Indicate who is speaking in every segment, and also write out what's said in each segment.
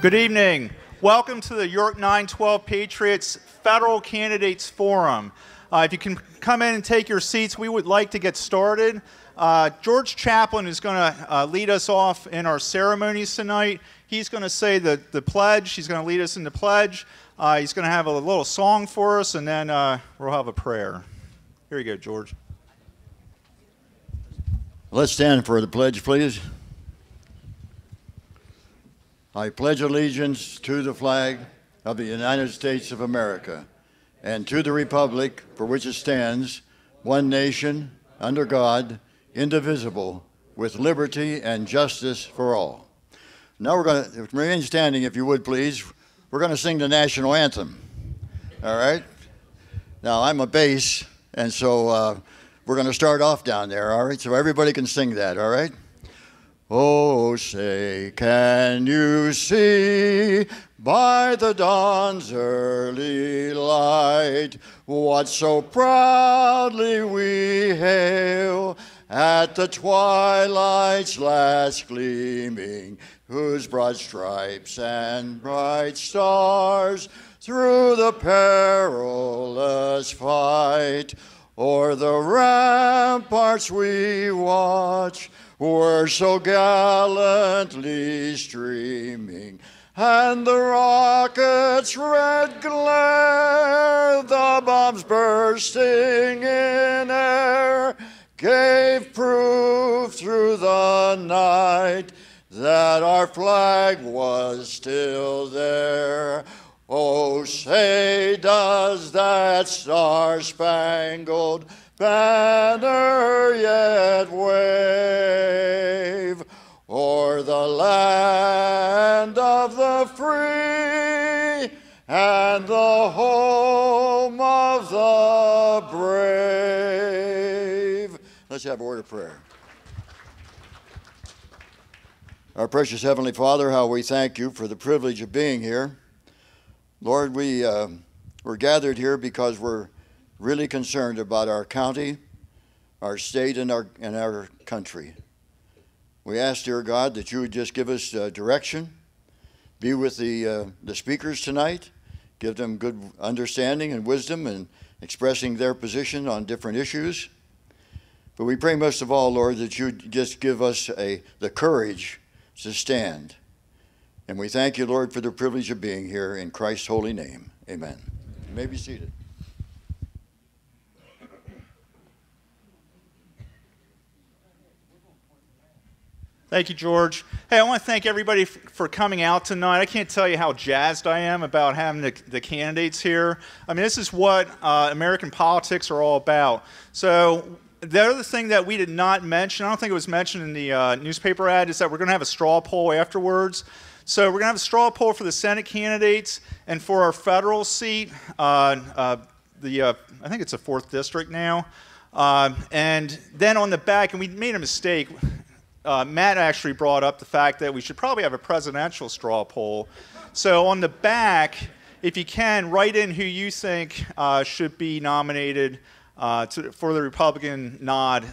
Speaker 1: Good evening. Welcome to the York 912 Patriots Federal Candidates Forum. If you can come in and take your seats, we would like to get started. George Chaplin is going to lead us off in our ceremonies tonight. He's going to say the pledge. He's going to lead us in the pledge. He's going to have a little song for us, and then we'll have a prayer. Here you go, George.
Speaker 2: Let's stand for the pledge, please. I pledge allegiance to the flag of the United States of America and to the republic for which it stands, one nation, under God, indivisible, with liberty and justice for all. Now we're going to remain standing, if you would, please. We're going to sing the national anthem. All right? Now, I'm a bass, and so we're going to start off down there, all right? So everybody can sing that, all right? Oh, say, can you see by the dawn's early light what so proudly we hail at the twilight's last gleaming, whose broad stripes and bright stars through the perilous fight o'er the ramparts we watch were so gallantly streaming, and the rocket's red glare, the bombs bursting in air, gave proof through the night that our flag was still there. Oh, say, does that star-spangled banner yet wave o'er the land of the free and the home of the brave? Let's have a word of prayer. Our precious Heavenly Father, how we thank you for the privilege of being here. Lord, we're gathered here because we're really concerned about our county, our state, and our country. We ask, dear God, that you would just give us direction, be with the speakers tonight, give them good understanding and wisdom in expressing their position on different issues. But we pray most of all, Lord, that you just give us the courage to stand. And we thank you, Lord, for the privilege of being here in Christ's holy name. Amen. You may be seated.
Speaker 1: Thank you, George. Hey, I want to thank everybody for coming out tonight. I can't tell you how jazzed I am about having the candidates here. I mean, this is what American politics are all about. So the other thing that we did not mention, I don't think it was mentioned in the newspaper ad, is that we're going to have a straw poll afterwards. So we're going to have a straw poll for the Senate candidates and for our federal seat, I think it's a 4th district now. And then on the back, and we made a mistake, Matt actually brought up the fact that we should probably have a presidential straw poll. So on the back, if you can, write in who you think should be nominated for the Republican nod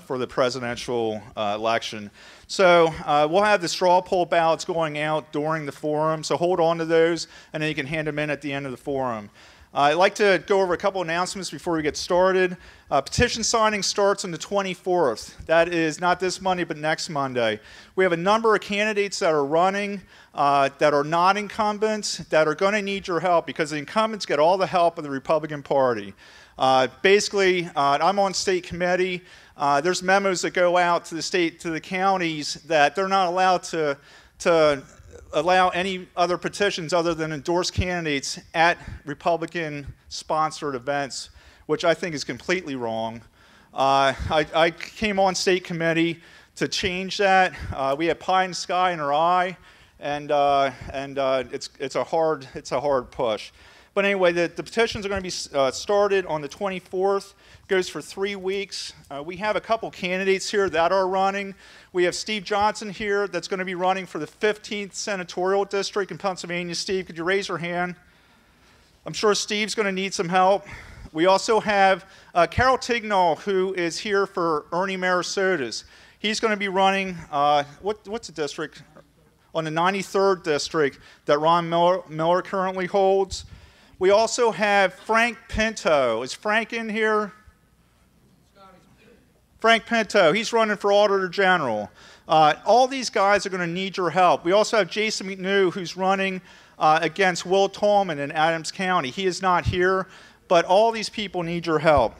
Speaker 1: for the presidential election. So we'll have the straw poll ballots going out during the forum, so hold on to those, and then you can hand them in at the end of the forum. I'd like to go over a couple announcements before we get started. Petition signing starts on the 24th. That is not this Monday, but next Monday. We have a number of candidates that are running that are not incumbents that are going to need your help because the incumbents get all the help of the Republican Party. Basically, I'm on state committee. There's memos that go out to the state, to the counties, that they're not allowed to allow any other petitions other than endorsed candidates at Republican-sponsored events, which I think is completely wrong. I came on state committee to change that. We have pie in the sky in our eye, and it's a hard push. But anyway, the petitions are going to be started on the 24th. Goes for 3 weeks. We have a couple candidates here that are running. We have Steve Johnson here that's going to be running for the 15th Senatorial District in Pennsylvania. Steve, could you raise your hand? I'm sure Steve's going to need some help. We also have Carol Tignall, who is here for Ernie Marasotas. He's going to be running, what's the district? on the 93rd district that Ron Miller currently holds. We also have Frank Pinto. Is Frank in here? Frank Pinto, he's running for Auditor General. All these guys are going to need your help. We also have Jason McNew, who's running against Will Tallman in Adams County. He is not here, but all these people need your help.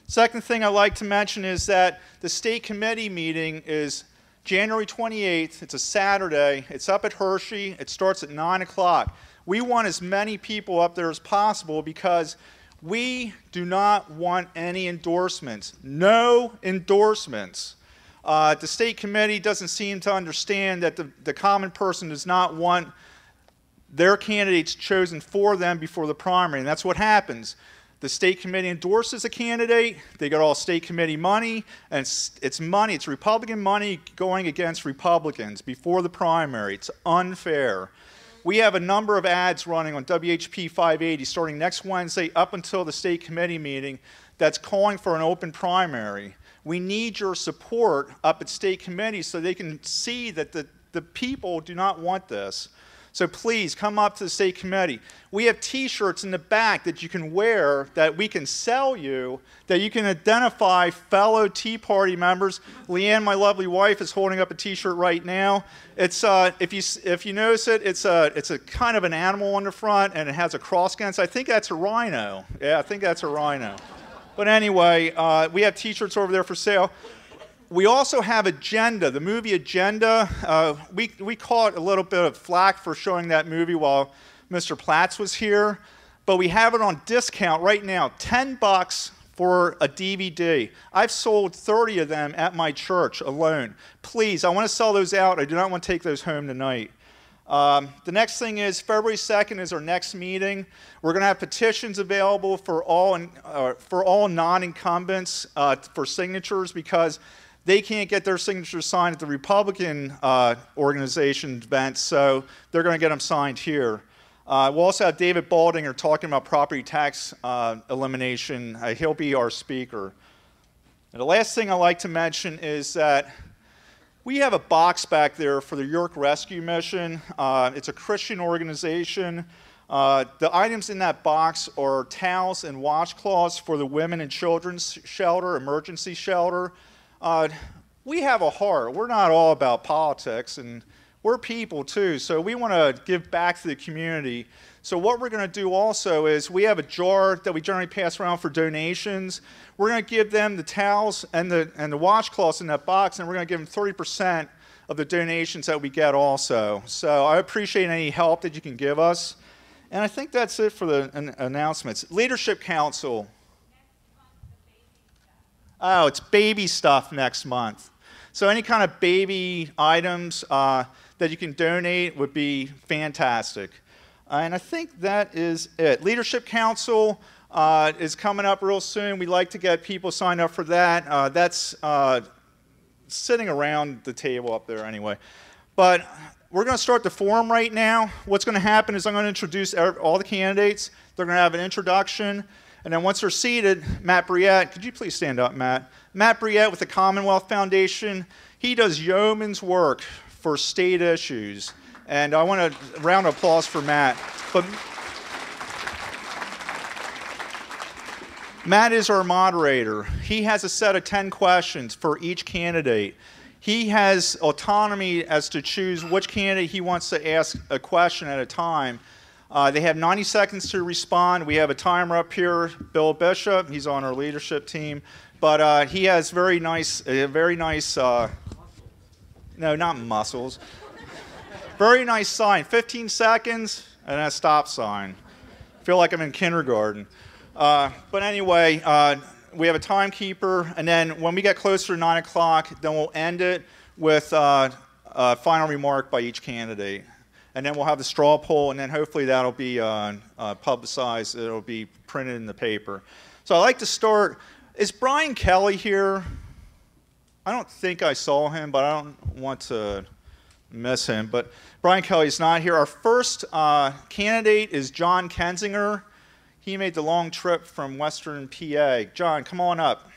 Speaker 1: Second thing I'd like to mention is that the state committee meeting is January 28th. It's a Saturday. It's up at Hershey. It starts at 9 o'clock. We want as many people up there as possible because we do not want any endorsements. No endorsements. The state committee doesn't seem to understand that the common person does not want their candidates chosen for them before the primary, and that's what happens. The state committee endorses a candidate, they get all state committee money, and it's money, it's Republican money going against Republicans before the primary. It's unfair. We have a number of ads running on WHP 580 starting next Wednesday up until the state committee meeting that's calling for an open primary. We need your support up at state committee so they can see that the people do not want this. So please come up to the state committee. We have t-shirts in the back that you can wear that we can sell you, that you can identify fellow Tea Party members. Leanne, my lovely wife, is holding up a t-shirt right now. It's if you notice it, it's a kind of an animal on the front and it has a cross against it. I think that's a rhino. Yeah, I think that's a rhino. But anyway, we have t-shirts over there for sale. We also have Agenda, the movie Agenda. We caught a little bit of flack for showing that movie while Mr. Platts was here, but we have it on discount right now, $10 for a DVD. I've sold 30 of them at my church alone. Please, I want to sell those out. I do not want to take those home tonight. The next thing is February 2nd is our next meeting. We're going to have petitions available for all non-incumbents for signatures because they can't get their signatures signed at the Republican organization event, so they're going to get them signed here. We'll also have David Baldinger talking about property tax elimination. He'll be our speaker. And the last thing I'd like to mention is that we have a box back there for the York Rescue Mission. It's a Christian organization. The items in that box are towels and washcloths for the women and children's shelter, emergency shelter. We have a heart. We're not all about politics, and we're people too, so we want to give back to the community. So what we're going to do also is we have a jar that we generally pass around for donations. We're going to give them the towels and the washcloths in that box, and we're going to give them 30% of the donations that we get also. So I appreciate any help that you can give us. And I think that's it for the announcements. Leadership Council. Oh, it's baby stuff next month. So any kind of baby items that you can donate would be fantastic. And I think that is it. Leadership Council is coming up real soon. We'd like to get people signed up for that. That's sitting around the table up there anyway. But we're going to start the forum right now. What's going to happen is I'm going to introduce all the candidates. They're going to have an introduction. And then once they're seated, Matt Briette, could you please stand up, Matt? Matt Briette with the Commonwealth Foundation, he does yeoman's work for state issues. And I want a round of applause for Matt. But Matt is our moderator. He has a set of 10 questions for each candidate. He has autonomy as to choose which candidate he wants to ask a question at a time. They have 90 seconds to respond. We have a timer up here, Bill Bishop. He's on our leadership team. But he has very nice, no, not muscles. Very nice sign, 15 seconds, and a stop sign. I feel like I'm in kindergarten. But anyway, we have a timekeeper, and then when we get closer to 9 o'clock, then we'll end it with a final remark by each candidate. And then we'll have the straw poll, and then hopefully that'll be publicized. It'll be printed in the paper. So I'd like to start. Is Brian Kelly here? I don't think I saw him, but I don't want to miss him. But Brian Kelly's not here. Our first candidate is John Kensinger. He made the long trip from Western PA. John, come on up.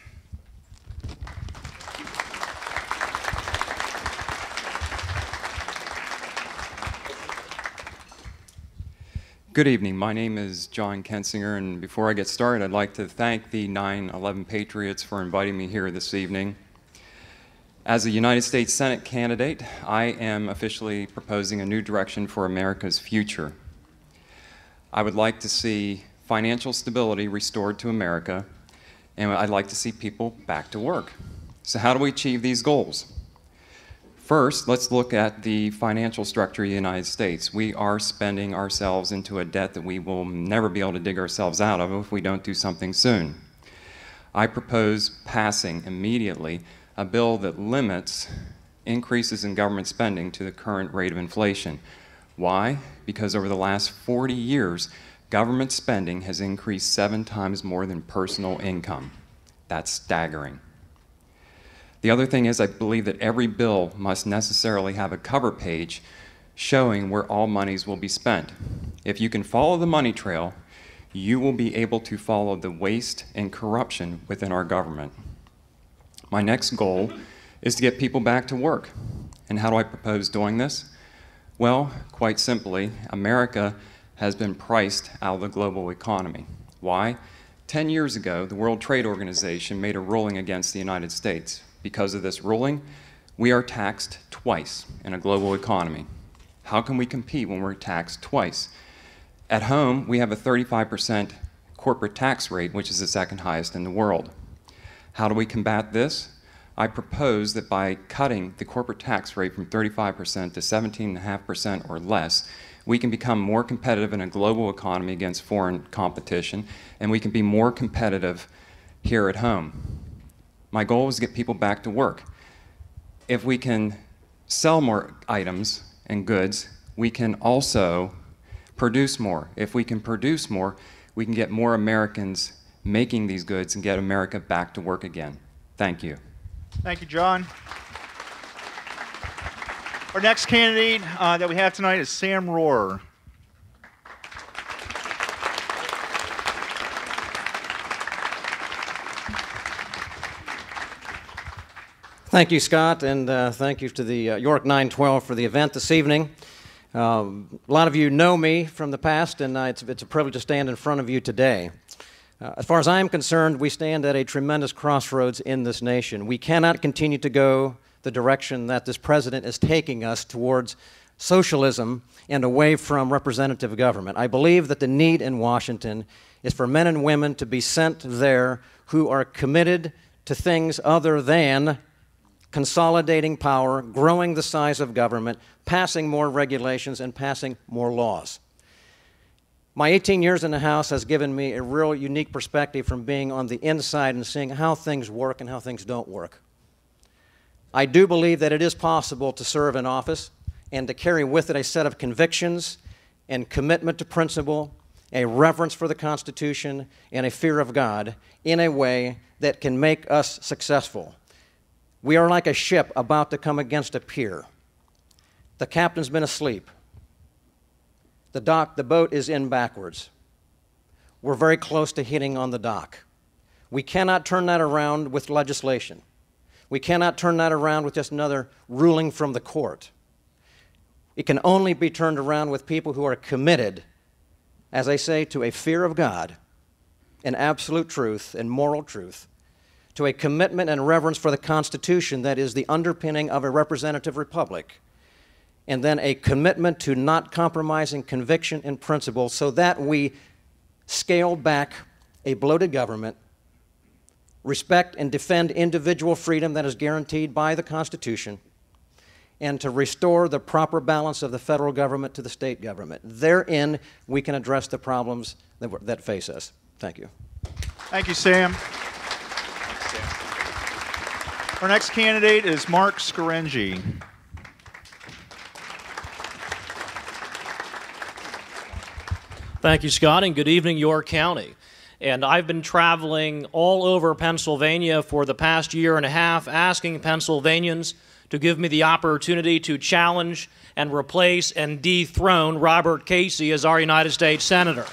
Speaker 3: Good evening. My name is John Kensinger, and before I get started, I'd like to thank the 9/11 Patriots for inviting me here this evening. As a United States Senate candidate, I am officially proposing a new direction for America's future. I would like to see financial stability restored to America, and I'd like to see people back to work. So how do we achieve these goals? First, let's look at the financial structure of the United States. We are spending ourselves into a debt that we will never be able to dig ourselves out of if we don't do something soon. I propose passing immediately a bill that limits increases in government spending to the current rate of inflation. Why? Because over the last 40 years, government spending has increased 7 times more than personal income. That's staggering. The other thing is I believe that every bill must necessarily have a cover page showing where all monies will be spent. If you can follow the money trail, you will be able to follow the waste and corruption within our government. My next goal is to get people back to work. And how do I propose doing this? Well, quite simply, America has been priced out of the global economy. Why? 10 years ago, the World Trade Organization made a ruling against the United States. Because of this ruling, we are taxed twice in a global economy. How can we compete when we're taxed twice? At home, we have a 35% corporate tax rate, which is the second highest in the world. How do we combat this? I propose that by cutting the corporate tax rate from 35% to 17.5% or less, we can become more competitive in a global economy against foreign competition, and we can be more competitive here at home. My goal is to get people back to work. If we can sell more items and goods, we can also produce more. If we can produce more, we can get more Americans making these goods and get America back to work again. Thank you.
Speaker 1: Thank you, John. Our next candidate that we have tonight is Sam Rohrer.
Speaker 4: Thank you, Scott, and thank you to the York 912 for the event this evening. A lot of you know me from the past, and it's a privilege to stand in front of you today. As far as I'm concerned, we stand at a tremendous crossroads in this nation. We cannot continue to go the direction that this president is taking us towards socialism and away from representative government. I believe that the need in Washington is for men and women to be sent there who are committed to things other than consolidating power, growing the size of government, passing more regulations, and passing more laws. My 18 years in the House has given me a real unique perspective from being on the inside and seeing how things work and how things don't work. I do believe that it is possible to serve in office and to carry with it a set of convictions and commitment to principle, a reverence for the Constitution, and a fear of God in a way that can make us successful. We are like a ship about to come against a pier. The captain's been asleep. The boat is in backwards. We're very close to hitting on the dock. We cannot turn that around with legislation. We cannot turn that around with just another ruling from the court. It can only be turned around with people who are committed, as I say, to a fear of God, and absolute truth and moral truth, to a commitment and reverence for the Constitution that is the underpinning of a representative republic, and then a commitment to not compromising conviction and principle so that we scale back a bloated government, respect and defend individual freedom that is guaranteed by the Constitution, and to restore the proper balance of the federal government to the state government. Therein, we can address the problems that face us. Thank you.
Speaker 1: Thank you, Sam. Our next candidate is Mark Scaringi.
Speaker 5: Thank you, Scott, and good evening, York County. And I've been traveling all over Pennsylvania for the past year and a half, asking Pennsylvanians to give me the opportunity to challenge and replace and dethrone Robert Casey as our United States Senator.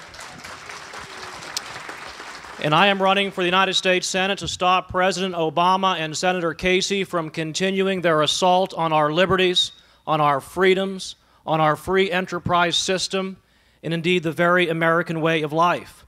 Speaker 5: And I am running for the United States Senate to stop President Obama and Senator Casey from continuing their assault on our liberties, on our freedoms, on our free enterprise system, and indeed the very American way of life.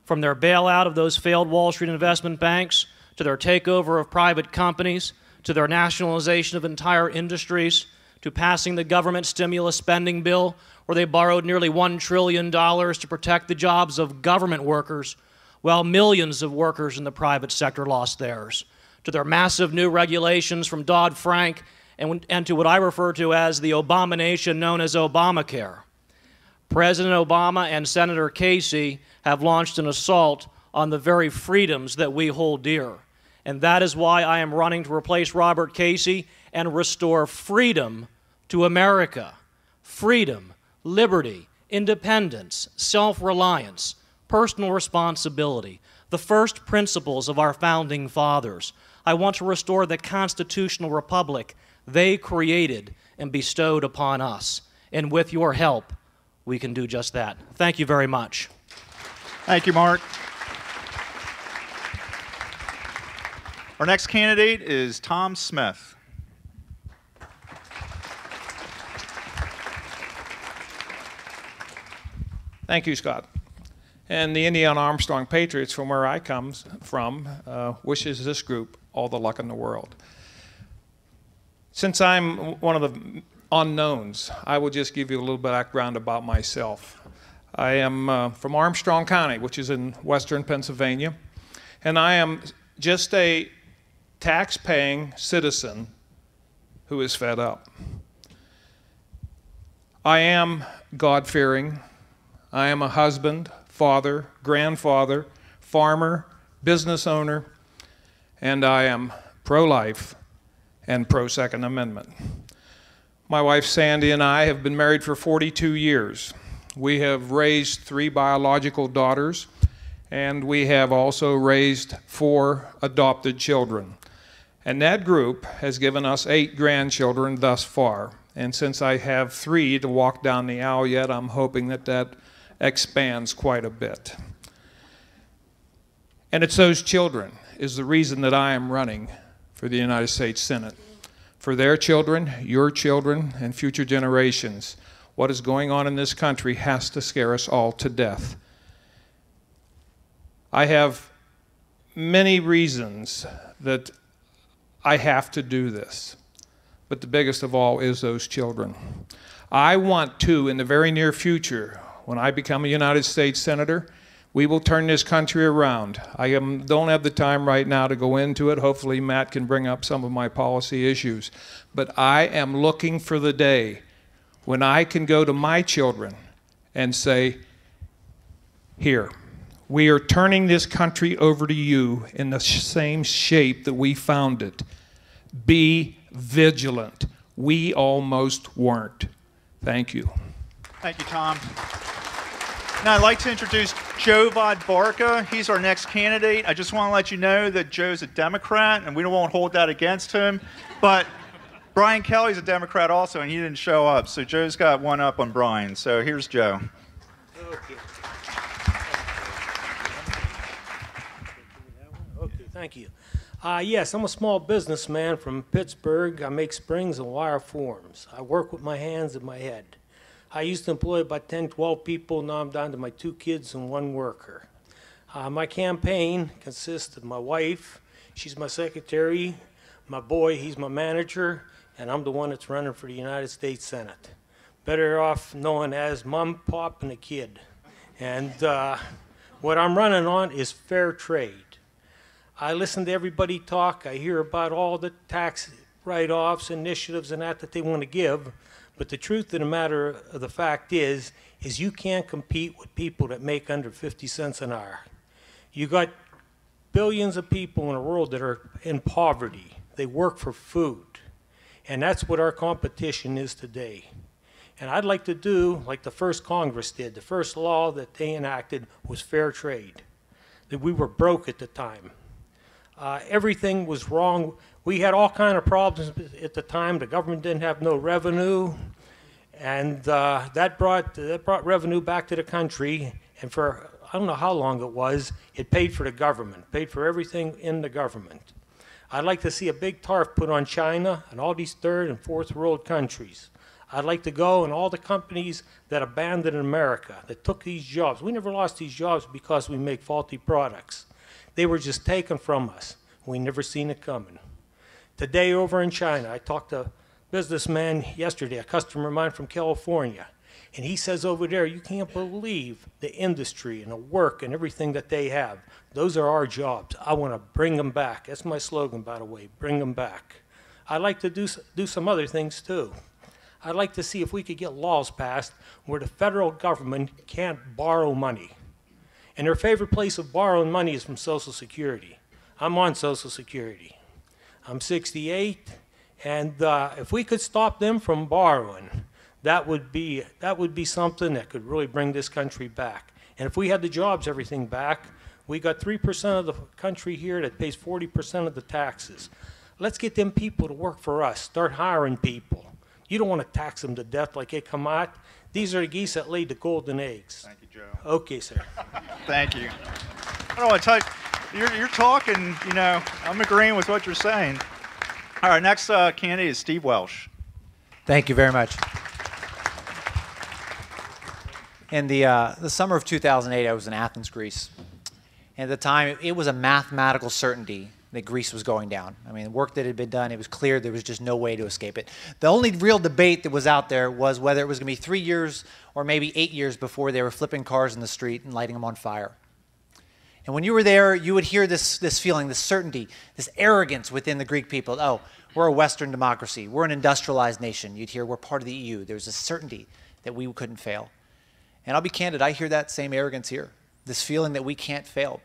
Speaker 5: From their bailout of those failed Wall Street investment banks, to their takeover of private companies, to their nationalization of entire industries, to passing the government stimulus spending bill, where they borrowed nearly $1 trillion to protect the jobs of government workers, while millions of workers in the private sector lost theirs, to their massive new regulations from Dodd-Frank and to what I refer to as the abomination known as Obamacare. President Obama and Senator Casey have launched an assault on the very freedoms that we hold dear. And that is why I am running to replace Robert Casey and restore freedom to America. Freedom, liberty, independence, self-reliance, personal responsibility, the first principles of our founding fathers. I want to restore the constitutional republic they created and bestowed upon us. And with your help, we can do just that. Thank you very much.
Speaker 1: Thank you, Mark. Our next candidate is Tom Smith.
Speaker 6: Thank you, Scott. And the Indiana Armstrong Patriots, from where I come from, wishes this group all the luck in the world. Since I'm one of the unknowns, I will just give you a little bit of background about myself. I am from Armstrong County, which is in western Pennsylvania, and I am just a tax-paying citizen who is fed up. I am God-fearing. I am a husband, father, grandfather, farmer, business owner, and I am pro-life and pro-Second Amendment. My wife Sandy and I have been married for 42 years. We have raised 3 biological daughters, and we have also raised 4 adopted children. And that group has given us 8 grandchildren thus far. And since I have 3 to walk down the aisle yet, I'm hoping that that expands quite a bit. And it's those children is the reason that I am running for the United States Senate. For their children, your children, and future generations, what is going on in this country has to scare us all to death. I have many reasons that I have to do this, but the biggest of all is those children. I want to, in the very near future, when I become a United States Senator, we will turn this country around. I don't have the time right now to go into it. Hopefully Matt can bring up some of my policy issues. But I am looking for the day when I can go to my children and say, here, we are turning this country over to you in the same shape that we found it. Be vigilant. We almost weren't. Thank you.
Speaker 1: Thank you, Tom. Now I'd like to introduce Joe Vodbarka. He's our next candidate. I just want to let you know that Joe's a Democrat, and we won't hold that against him. But Brian Kelly's a Democrat also, and he didn't show up. So Joe's got one up on Brian. So here's Joe.
Speaker 7: Okay. Okay, thank you. Yes, I'm a small businessman from Pittsburgh. I make springs and wire forms. I work with my hands and my head. I used to employ about 10, 12 people. Now I'm down to my 2 kids and 1 worker. My campaign consists of my wife. She's my secretary. My boy, he's my manager. And I'm the one that's running for the United States Senate. Better off known as Mom, Pop, and a kid. And what I'm running on is fair trade. I listen to everybody talk. I hear about all the tax write-offs, initiatives, and that they want to give. But the truth of the matter of the fact is you can't compete with people that make under 50 cents an hour. You got billions of people in the world that are in poverty. They work for food. And that's what our competition is today. And I'd like to do like the first Congress did. The first law that they enacted was fair trade. That we were broke at the time. Everything was wrong. We had all kind of problems at the time. The government didn't have no revenue, and that brought revenue back to the country. And for I don't know how long it was, it paid for the government, paid for everything in the government. I'd like to see a big tariff put on China and all these 3rd and 4th world countries. I'd like to go and all the companies that abandoned America, that took these jobs. We never lost these jobs because we make faulty products. They were just taken from us. We never seen it coming. Today over in China, I talked to a businessman yesterday, a customer of mine from California, and he says over there, you can't believe the industry and the work and everything that they have. Those are our jobs. I want to bring them back. That's my slogan, by the way, bring them back. I'd like to do some other things too. I'd like to see if we could get laws passed where the federal government can't borrow money. And their favorite place of borrowing money is from Social Security. I'm on Social Security. I'm 68, and if we could stop them from borrowing, that would be something that could really bring this country back. And if we had the jobs, everything back, we got 3% of the country here that pays 40% of the taxes. Let's get them people to work for us. Start hiring people. You don't want to tax them to death like they come out. These are the geese that laid the golden eggs.
Speaker 1: Thank you, Joe.
Speaker 7: Okay, sir.
Speaker 1: Thank you. I don't want to tell you, you're talking, you know, I'm agreeing with what you're saying. All right, next candidate is Steve Welsh.
Speaker 8: Thank you very much. In the summer of 2008, I was in Athens, Greece. And at the time, it was a mathematical certainty that Greece was going down. I mean, the work that had been done, it was clear there was just no way to escape it. The only real debate that was out there was whether it was going to be 3 years or maybe 8 years before they were flipping cars in the street and lighting them on fire. And when you were there, you would hear this feeling, this certainty, this arrogance within the Greek people. Oh, we're a Western democracy. We're an industrialized nation. You'd hear we're part of the EU. There's a certainty that we couldn't fail. And I'll be candid, I hear that same arrogance here, this feeling that we can't fail.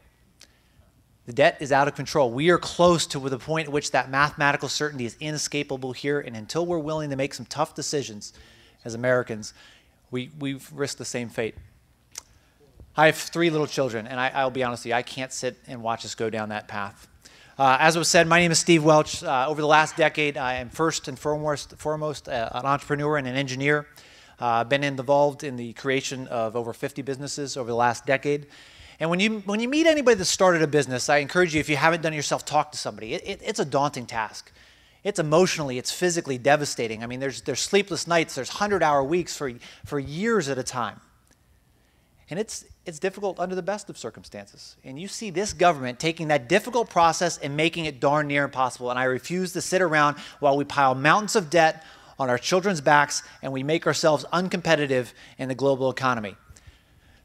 Speaker 8: The debt is out of control. We are close to the point at which that mathematical certainty is inescapable here, and until we're willing to make some tough decisions as Americans, we've risked the same fate. I have 3 little children, and I'll be honest with you, I can't sit and watch us go down that path. As was said, my name is Steve Welch. Over the last decade, I am first and foremost an entrepreneur and an engineer. I've been involved in the creation of over 50 businesses over the last decade. And when you meet anybody that started a business, I encourage you, if you haven't done it yourself, talk to somebody. It's a daunting task. It's emotionally, it's physically devastating. I mean, there's sleepless nights, there's 100-hour weeks for years at a time. And it's difficult under the best of circumstances. And you see this government taking that difficult process and making it darn near impossible. And I refuse to sit around while we pile mountains of debt on our children's backs and we make ourselves uncompetitive in the global economy.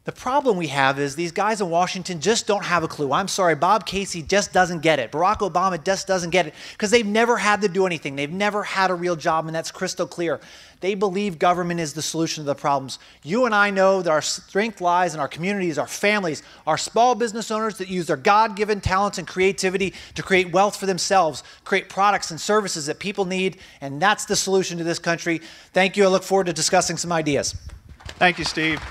Speaker 8: The problem we have is these guys in Washington just don't have a clue. I'm sorry, Bob Casey just doesn't get it. Barack Obama just doesn't get it because they've never had to do anything. They've never had a real job, and that's crystal clear. They believe government is the solution to the problems. You and I know that our strength lies in our communities, our families, our small business owners that use their God-given talents and creativity to create wealth for themselves, create products and services that people need, and that's the solution to this country. Thank you. I look forward to discussing some ideas.
Speaker 1: Thank you, Steve.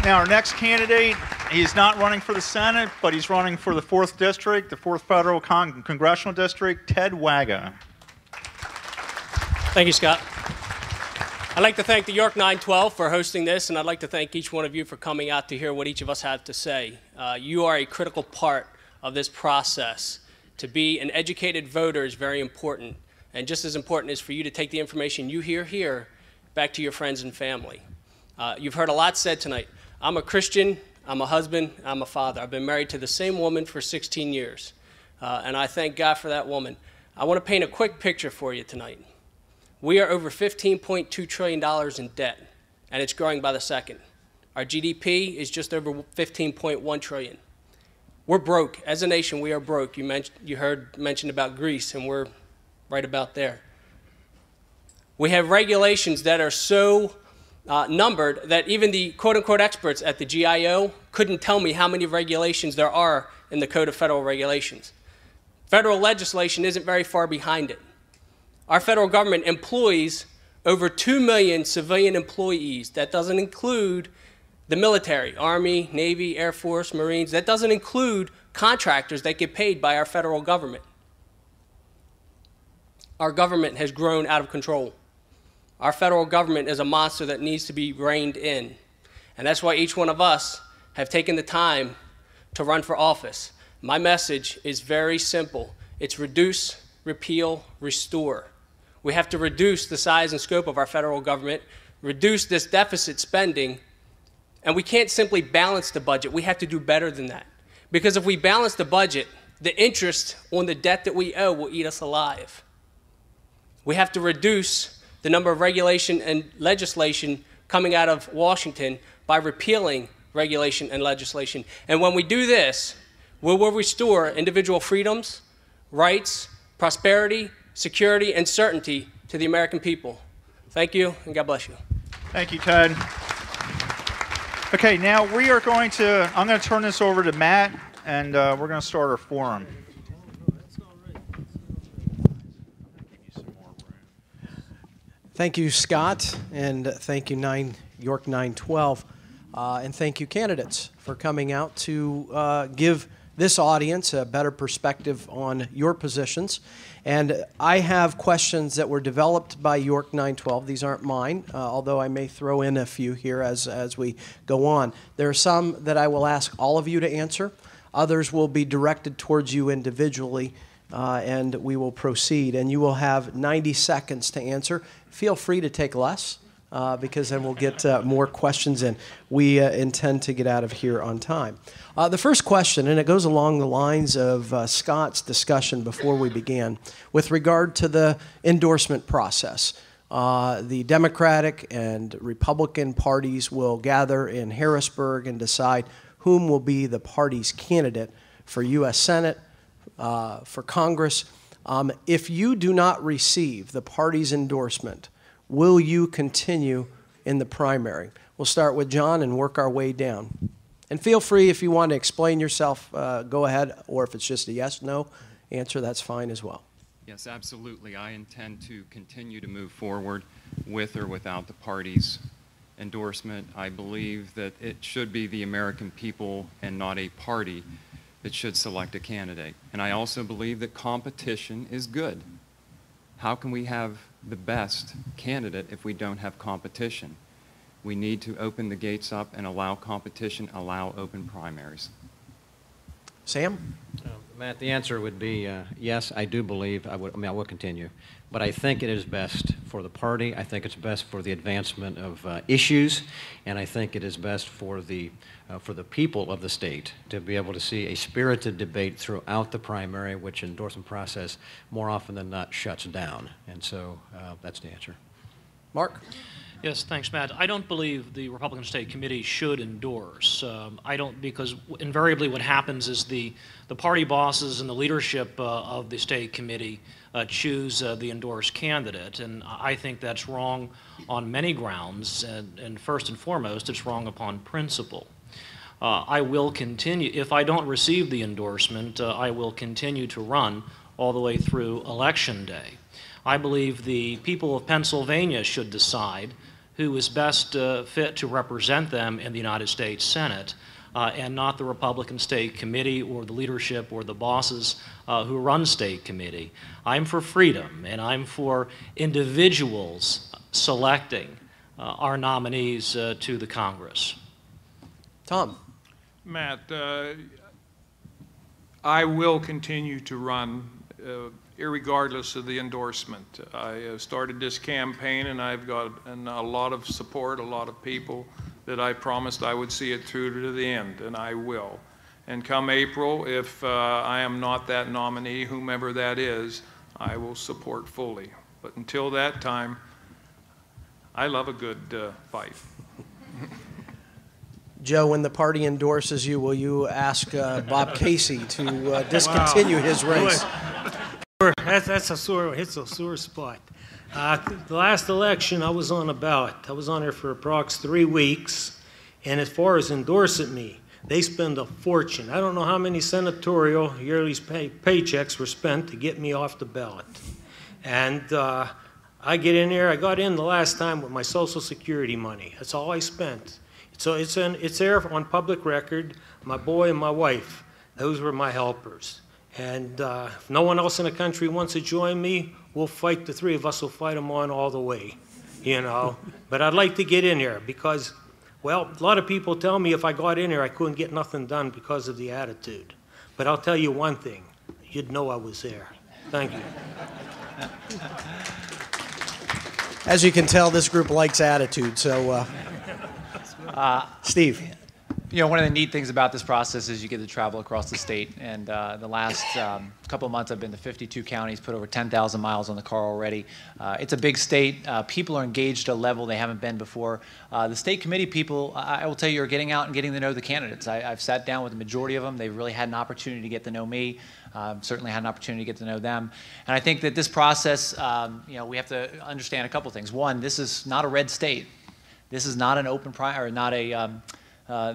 Speaker 1: Now, our next candidate, he's not running for the Senate, but he's running for the 4th District, the 4th Federal Congressional District, Ted Waga.
Speaker 9: Thank you, Scott. I'd like to thank the York 912 for hosting this, and I'd like to thank each one of you for coming out to hear what each of us have to say. You are a critical part of this process. To be an educated voter is very important, and just as important is for you to take the information you hear here back to your friends and family. You've heard a lot said tonight. I'm a Christian, I'm a husband, I'm a father. I've been married to the same woman for 16 years, and I thank God for that woman. I want to paint a quick picture for you tonight. We are over $15.2 trillion in debt, and it's growing by the second. Our GDP is just over $15.1 trillion. We're broke. As a nation, we are broke. You heard mentioned about Greece, and we're right about there. We have regulations that are so numbered that even the quote-unquote experts at the GIO couldn't tell me how many regulations there are in the Code of Federal Regulations. Federal legislation isn't very far behind it. Our federal government employs over 2 million civilian employees. That doesn't include the military, Army, Navy, Air Force, Marines. That doesn't include contractors that get paid by our federal government. Our government has grown out of control. Our federal government is a monster that needs to be reined in. And that's why each one of us have taken the time to run for office. My message is very simple. It's reduce, repeal, restore. We have to reduce the size and scope of our federal government, reduce this deficit spending, and we can't simply balance the budget. We have to do better than that. Because if we balance the budget, the interest on the debt that we owe will eat us alive. We have to reduce the number of regulation and legislation coming out of Washington by repealing regulation and legislation. And when we do this, we will restore individual freedoms, rights, prosperity, security, and certainty to the American people. Thank you, and God bless you.
Speaker 1: Thank you, Ted. Okay, now I'm going to turn this over to Matt, and we're going to start our forum.
Speaker 10: Thank you, Scott, and thank you, York 912, and thank you, candidates, for coming out to give this audience a better perspective on your positions. And I have questions that were developed by York 912. These aren't mine, although I may throw in a few here as we go on. There are some that I will ask all of you to answer. Others will be directed towards you individually, and we will proceed. And you will have 90 seconds to answer. Feel free to take less, because then we'll get more questions in. We intend to get out of here on time. The first question, and it goes along the lines of Scott's discussion before we began, with regard to the endorsement process. The Democratic and Republican parties will gather in Harrisburg and decide whom will be the party's candidate for U.S. Senate, for Congress. If you do not receive the party's endorsement, will you continue in the primary? We'll start with John and work our way down. And feel free, if you want to explain yourself, go ahead, or if it's just a yes, no answer, that's fine as well.
Speaker 3: Yes, absolutely. I intend to continue to move forward with or without the party's endorsement. I believe that it should be the American people and not a party that should select a candidate. And I also believe that competition is good. How can we have the best candidate if we don't have competition? We need to open the gates up and allow competition, allow open primaries.
Speaker 10: Sam?
Speaker 4: Matt, the answer would be yes, I do believe I will continue. But I think it is best for the party. I think it's best for the advancement of issues, and I think it is best for the people of the state to be able to see a spirited debate throughout the primary, which endorsement process more often than not shuts down. And so that's the answer.
Speaker 10: Mark?
Speaker 5: Yes, thanks, Matt. I don't believe the Republican State Committee should endorse. Because invariably what happens is the party bosses and the leadership of the State Committee choose the endorsed candidate, and I think that's wrong on many grounds, and first and foremost, it's wrong upon principle. I will continue, if I don't receive the endorsement, I will continue to run all the way through Election Day. I believe the people of Pennsylvania should decide who is best fit to represent them in the United States Senate, and not the Republican State Committee or the leadership or the bosses who run State Committee. I'm for freedom, and I'm for individuals selecting our nominees to the Congress.
Speaker 10: Tom?
Speaker 6: Matt, I will continue to run irregardless of the endorsement. I started this campaign, and I've got a lot of support, a lot of people that I promised I would see it through to the end, and I will. And come April, if I am not that nominee, whomever that is, I will support fully. But until that time, I love a good fight.
Speaker 10: Joe, when the party endorses you, will you ask Bob Casey to discontinue his race?
Speaker 7: That's a sore spot. The last election, I was on a ballot. I was on there for approx 3 weeks, and as far as endorsing me, they spend a fortune. I don't know how many senatorial yearly paychecks were spent to get me off the ballot. And I get in there. I got in the last time with my Social Security money. That's all I spent. So it's there on public record. My boy and my wife, those were my helpers. And if no one else in the country wants to join me, we'll fight. The three of us will fight them on all the way, you know. But I'd like to get in there because, well, a lot of people tell me if I got in there, I couldn't get nothing done because of the attitude. But I'll tell you one thing, you'd know I was there. Thank you.
Speaker 10: As you can tell, this group likes attitude. So, Steve.
Speaker 8: You know, one of the neat things about this process is you get to travel across the state. And the last couple of months, I've been to 52 counties, put over 10,000 miles on the car already. It's a big state. People are engaged at a level they haven't been before. The state committee people, I will tell you, are getting out and getting to know the candidates. I've sat down with the majority of them. They've really had an opportunity to get to know me. Certainly had an opportunity to get to know them. And I think that this process, you know, we have to understand a couple things. One, this is not a red state. This is not an open primary, or not a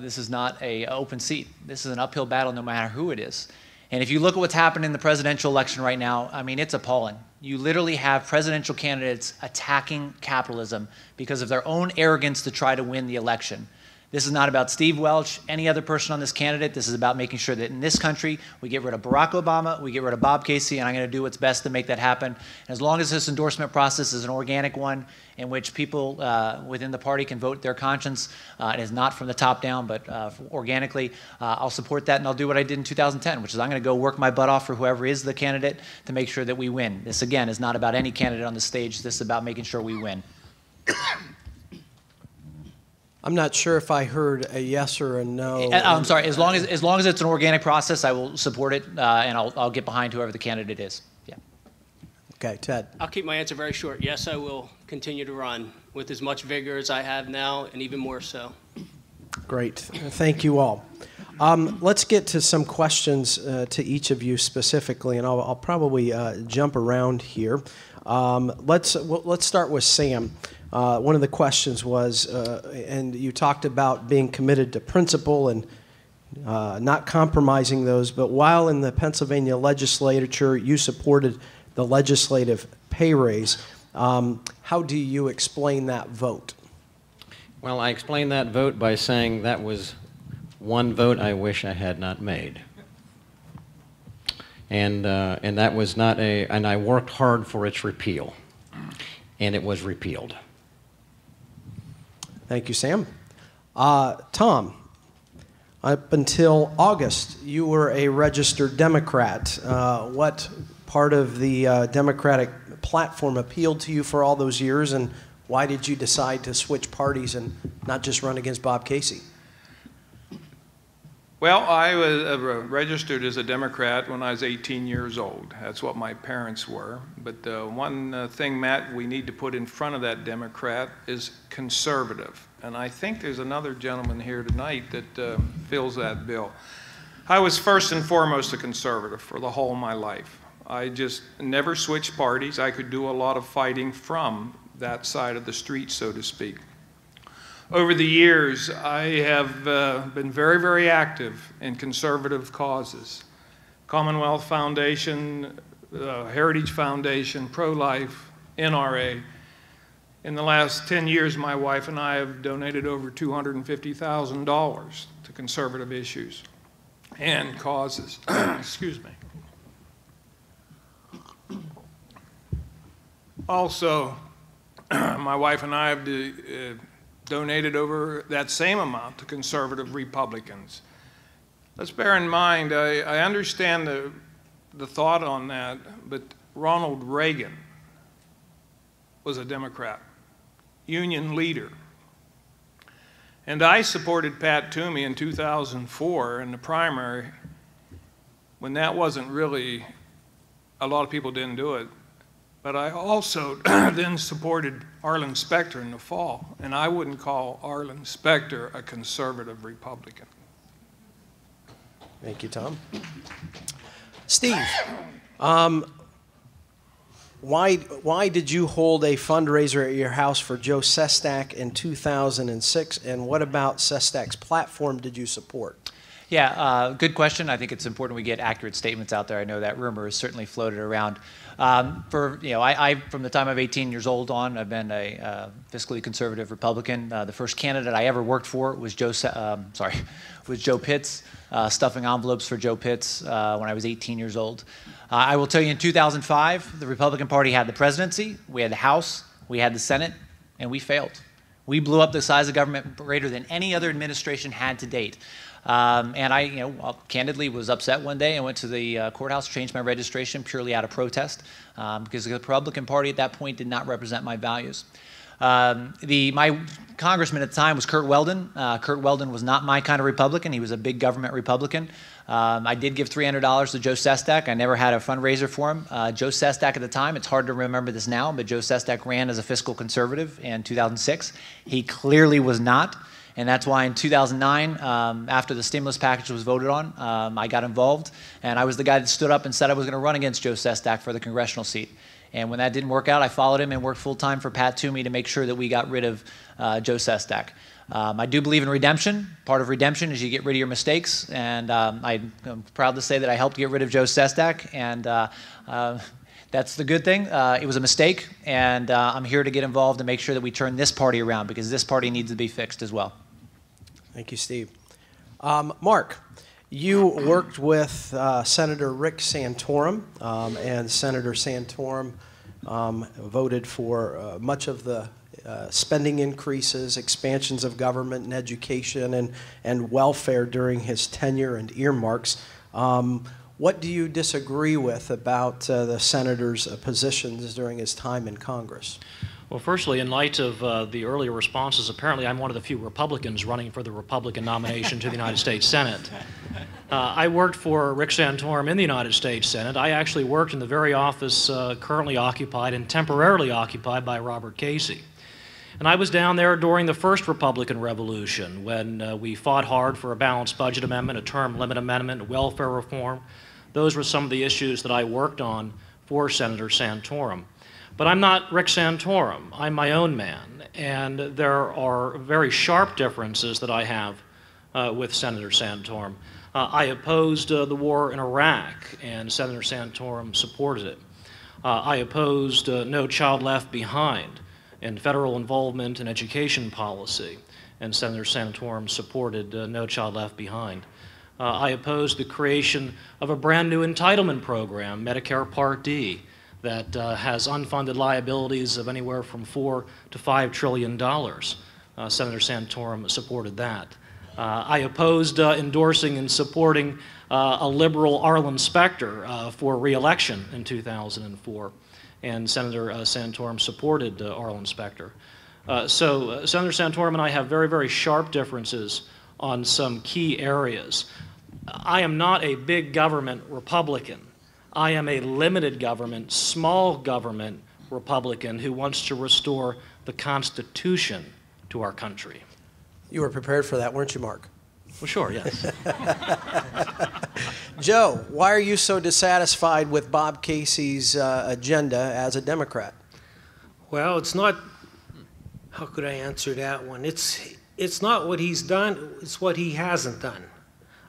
Speaker 8: this is not an open seat. This is an uphill battle no matter who it is. And if you look at what's happened in the presidential election right now, I mean, it's appalling. You literally have presidential candidates attacking capitalism because of their own arrogance to try to win the election. This is not about Steve Welch, any other person on this candidate. This is about making sure that in this country, we get rid of Barack Obama, we get rid of Bob Casey, and I'm going to do what's best to make that happen. And as long as this endorsement process is an organic one in which people within the party can vote their conscience, it is not from the top down, but organically, I'll support that, and I'll do what I did in 2010, which is I'm going to go work my butt off for whoever is the candidate to make sure that we win. This, again, is not about any candidate on the stage. This is about making sure we win.
Speaker 10: I'm not sure if I heard a yes or a no.
Speaker 8: I'm sorry. As long as it's an organic process, I will support it, and I'll get behind whoever the candidate is. Yeah.
Speaker 10: Okay, Ted.
Speaker 9: I'll keep my answer very short. Yes, I will continue to run with as much vigor as I have now, and even more so.
Speaker 10: Great. Thank you all. Let's get to some questions to each of you specifically, and I'll probably jump around here. Let's start with Sam. One of the questions was, and you talked about being committed to principle and not compromising those, but while in the Pennsylvania legislature, you supported the legislative pay raise. How do you explain that vote?
Speaker 4: Well, I explained that vote by saying that was one vote I wish I had not made. And that was not and I worked hard for its repeal, and it was repealed.
Speaker 10: Thank you, Sam. Tom, up until August, you were a registered Democrat. What part of the Democratic platform appealed to you for all those years, and why did you decide to switch parties and not just run against Bob Casey?
Speaker 6: Well, I was registered as a Democrat when I was 18 years old. That's what my parents were. But one thing, Matt, we need to put in front of that Democrat is conservative. And I think there's another gentleman here tonight that fills that bill. I was first and foremost a conservative for the whole of my life. I just never switched parties. I could do a lot of fighting from that side of the street, so to speak. Over the years, I have been very, very active in conservative causes. Commonwealth Foundation, Heritage Foundation, Pro-Life, NRA. In the last 10 years, my wife and I have donated over $250,000 to conservative issues and causes. Excuse me. Also, my wife and I have donated over that same amount to conservative Republicans. Let's bear in mind, I understand the thought on that, but Ronald Reagan was a Democrat, union leader. And I supported Pat Toomey in 2004 in the primary when that wasn't really, a lot of people didn't do it. But I also then supported Arlen Specter in the fall, and I wouldn't call Arlen Specter a conservative Republican.
Speaker 10: Thank you, Tom. Steve, why did you hold a fundraiser at your house for Joe Sestak in 2006, and what about Sestak's platform did you support?
Speaker 8: Yeah, good question. I think it's important we get accurate statements out there. I know that rumor has certainly floated around. From the time I'm 18 years old on, I've been a fiscally conservative Republican. The first candidate I ever worked for was Joe Pitts, stuffing envelopes for Joe Pitts when I was 18 years old. I will tell you, in 2005, the Republican Party had the presidency, we had the House, we had the Senate, and we failed. We blew up the size of government greater than any other administration had to date. And I, candidly was upset one day and went to the courthouse, changed my registration purely out of protest because the Republican Party at that point did not represent my values. My congressman at the time was Curt Weldon. Curt Weldon was not my kind of Republican. He was a big government Republican. I did give $300 to Joe Sestak. I never had a fundraiser for him. Joe Sestak at the time, it's hard to remember this now, but Joe Sestak ran as a fiscal conservative in 2006. He clearly was not. And that's why in 2009, after the stimulus package was voted on, I got involved. And I was the guy that stood up and said I was going to run against Joe Sestak for the congressional seat. And when that didn't work out, I followed him and worked full-time for Pat Toomey to make sure that we got rid of Joe Sestak. I do believe in redemption. Part of redemption is you get rid of your mistakes. And I'm proud to say that I helped get rid of Joe Sestak. And that's the good thing. It was a mistake. And I'm here to get involved and make sure that we turn this party around because this party needs to be fixed as well.
Speaker 10: Thank you, Steve. Mark, you worked with Senator Rick Santorum, and Senator Santorum voted for much of the spending increases, expansions of government and education and welfare during his tenure and earmarks. What do you disagree with about the senator's positions during his time in Congress?
Speaker 5: Well, firstly, in light of the earlier responses, apparently I'm one of the few Republicans running for the Republican nomination to the United States Senate. I worked for Rick Santorum in the United States Senate. I actually worked in the very office currently occupied and temporarily occupied by Robert Casey. And I was down there during the first Republican Revolution when we fought hard for a balanced budget amendment, a term limit amendment, welfare reform. Those were some of the issues that I worked on for Senator Santorum. But I'm not Rick Santorum. I'm my own man. And there are very sharp differences that I have with Senator Santorum. I opposed the war in Iraq, and Senator Santorum supported it. I opposed No Child Left Behind and federal involvement in education policy, and Senator Santorum supported No Child Left Behind. I opposed the creation of a brand new entitlement program, Medicare Part D, that has unfunded liabilities of anywhere from $4 to $5 trillion. Senator Santorum supported that. I opposed endorsing and supporting a liberal Arlen Specter for re-election in 2004, and Senator Santorum supported Arlen Specter. So Senator Santorum and I have very, very sharp differences on some key areas. I am not a big government Republican. I am a limited government, small government Republican who wants to restore the Constitution to our country.
Speaker 10: You were prepared for that, weren't you, Mark?
Speaker 5: Well, sure, yes.
Speaker 10: Joe, why are you so dissatisfied with Bob Casey's agenda as a Democrat?
Speaker 7: Well, it's not, how could I answer that one? It's not what he's done, it's what he hasn't done.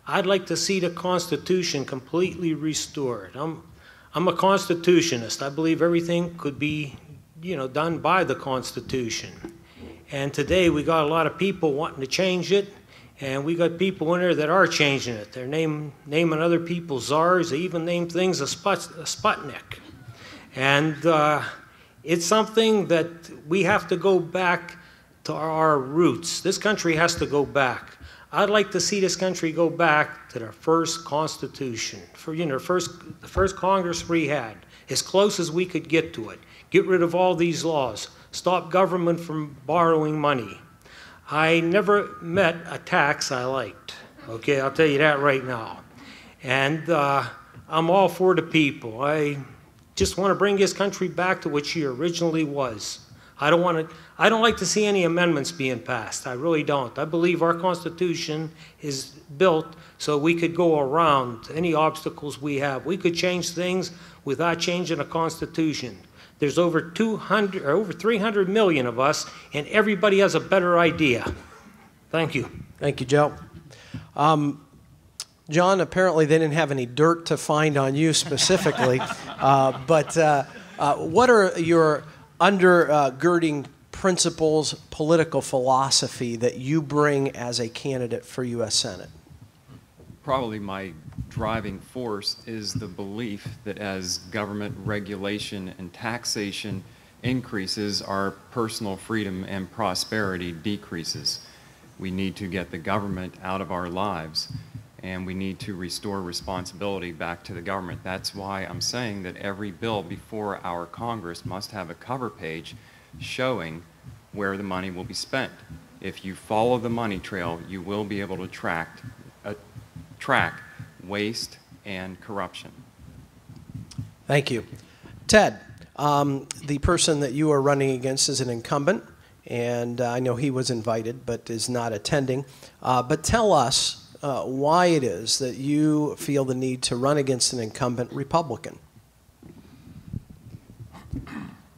Speaker 7: I'd like to see the Constitution completely restored. I'm a Constitutionist. I believe everything could be, done by the Constitution. And today we got a lot of people wanting to change it, and we got people in there that are changing it. They're naming other people czars. They even name things a Sputnik. And it's something that we have to go back to our roots. This country has to go back. I'd like to see this country go back to the first Constitution, the first Congress we had, as close as we could get to it. Get rid of all these laws. Stop government from borrowing money. I never met a tax I liked. Okay, I'll tell you that right now. And I'm all for the people. I just want to bring this country back to what she originally was. I don't like to see any amendments being passed. I really don't. I believe our Constitution is built so we could go around any obstacles we have. We could change things without changing the Constitution. There's over 300 million of us, and everybody has a better idea. Thank you.
Speaker 10: Thank you, Joe. John, apparently they didn't have any dirt to find on you specifically, but what are your undergirding principles, political philosophy that you bring as a candidate for U.S. Senate?
Speaker 3: Probably my driving force is the belief that as government regulation and taxation increases, our personal freedom and prosperity decreases. We need to get the government out of our lives, and we need to restore responsibility back to the government. That's why I'm saying that every bill before our Congress must have a cover page showing where the money will be spent. If you follow the money trail, you will be able to track waste and corruption.
Speaker 10: Thank you. Ted, the person that you are running against is an incumbent, and I know he was invited but is not attending. But tell us why it is that you feel the need to run against an incumbent Republican.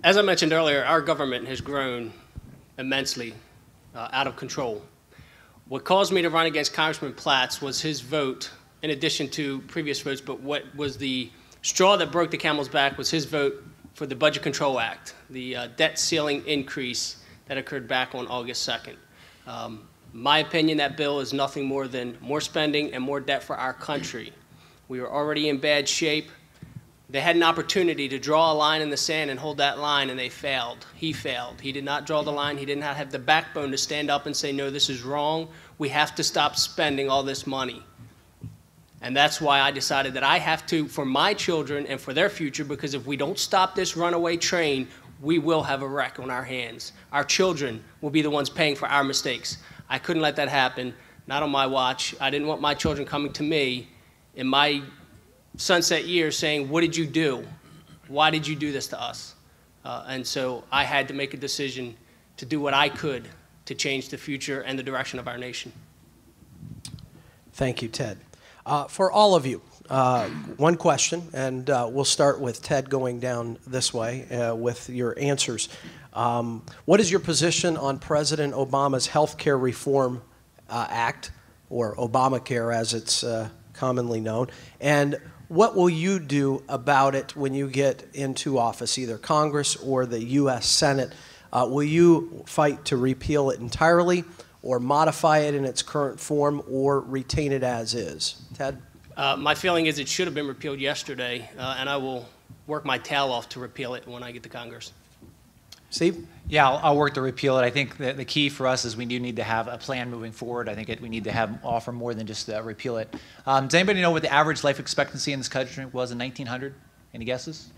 Speaker 9: As I mentioned earlier, our government has grown immensely, out of control. What caused me to run against Congressman Platts was his vote, in addition to previous votes, but what was the straw that broke the camel's back was his vote for the Budget Control Act, the debt ceiling increase that occurred back on August 2nd. My opinion, that bill is nothing more than more spending and more debt for our country. We were already in bad shape. They had an opportunity to draw a line in the sand and hold that line, and they failed. He failed. He did not draw the line. He did not have the backbone to stand up and say, no, this is wrong. We have to stop spending all this money. And that's why I decided that I have to, for my children and for their future, because if we don't stop this runaway train, we will have a wreck on our hands. Our children will be the ones paying for our mistakes. I couldn't let that happen, not on my watch. I didn't want my children coming to me in my sunset years saying, what did you do? Why did you do this to us? And so I had to make a decision to do what I could to change the future and the direction of our nation.
Speaker 10: Thank you, Ted. For all of you, one question, and we'll start with Ted going down this way with your answers. What is your position on President Obama's Health Care Reform Act, or Obamacare as it's commonly known, and what will you do about it when you get into office, either Congress or the U.S. Senate? Will you fight to repeal it entirely, or modify it in its current form, or retain it as is? Ted?
Speaker 9: My feeling is it should have been repealed yesterday, and I will work my tail off to repeal it when I get to Congress.
Speaker 10: Steve?
Speaker 8: Yeah, I'll work to repeal it. I think that the key for us is we do need to have a plan moving forward. I think we need to offer more than just repeal it. Does anybody know what the average life expectancy in this country was in 1900? Any guesses?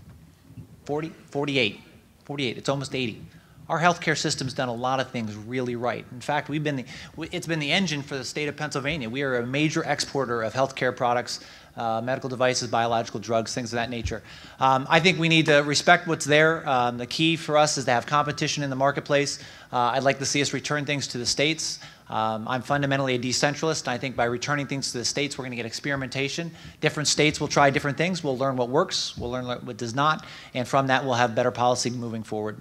Speaker 8: 40? 48. 48. It's almost 80. Our healthcare system's done a lot of things really right. In fact, it's been the engine for the state of Pennsylvania. We are a major exporter of healthcare products, medical devices, biological drugs, things of that nature. I think we need to respect what's there. The key for us is to have competition in the marketplace. I'd like to see us return things to the states. I'm fundamentally a decentralist. I think by returning things to the states, we're going to get experimentation. Different states will try different things. We'll learn what works. We'll learn what does not. And from that, we'll have better policy moving forward.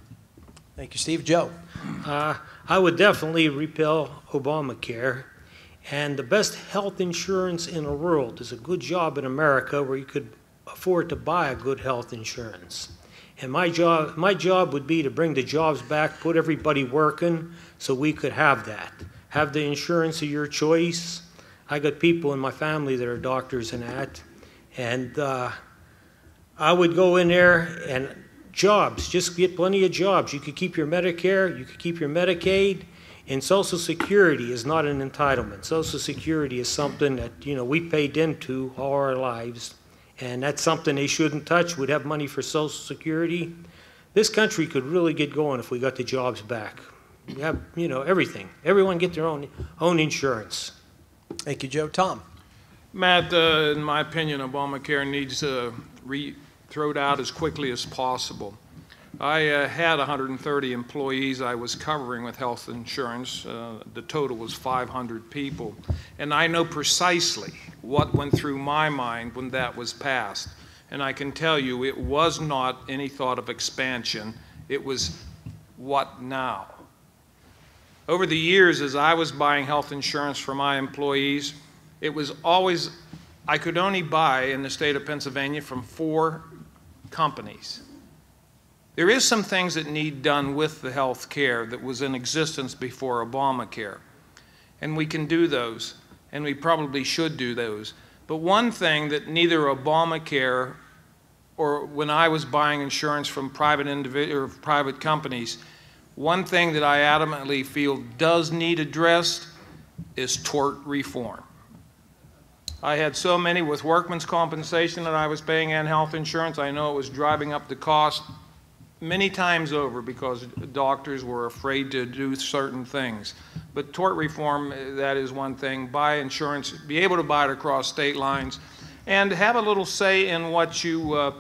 Speaker 10: Thank you, Steve. Joe?
Speaker 7: I would definitely repeal Obamacare. And the best health insurance in the world is a good job in America where you could afford to buy a good health insurance. And my job would be to bring the jobs back, put everybody working so we could have that. Have the insurance of your choice. I got people in my family that are doctors and that. And I would go in there and jobs, just get plenty of jobs. You could keep your Medicare, you could keep your Medicaid. And Social Security is not an entitlement. Social Security is something that, we paid into all our lives. And that's something they shouldn't touch. We'd have money for Social Security. This country could really get going if we got the jobs back. We have, everything. Everyone get their own insurance.
Speaker 10: Thank you, Joe. Tom?
Speaker 6: Matt, in my opinion, Obamacare needs to throw it out as quickly as possible. I had 130 employees I was covering with health insurance. The total was 500 people. And I know precisely what went through my mind when that was passed. And I can tell you it was not any thought of expansion. It was, what now? Over the years, as I was buying health insurance for my employees, it was always, I could only buy in the state of Pennsylvania from 4 companies. There is some things that need done with the health care that was in existence before Obamacare. And we can do those, and we probably should do those. But one thing that neither Obamacare or when I was buying insurance from private companies, one thing that I adamantly feel does need addressed is tort reform. I had so many with workman's compensation that I was paying and health insurance. I know it was driving up the cost many times over because doctors were afraid to do certain things. But tort reform, that is one thing. Buy insurance, be able to buy it across state lines, and have a little say in what you,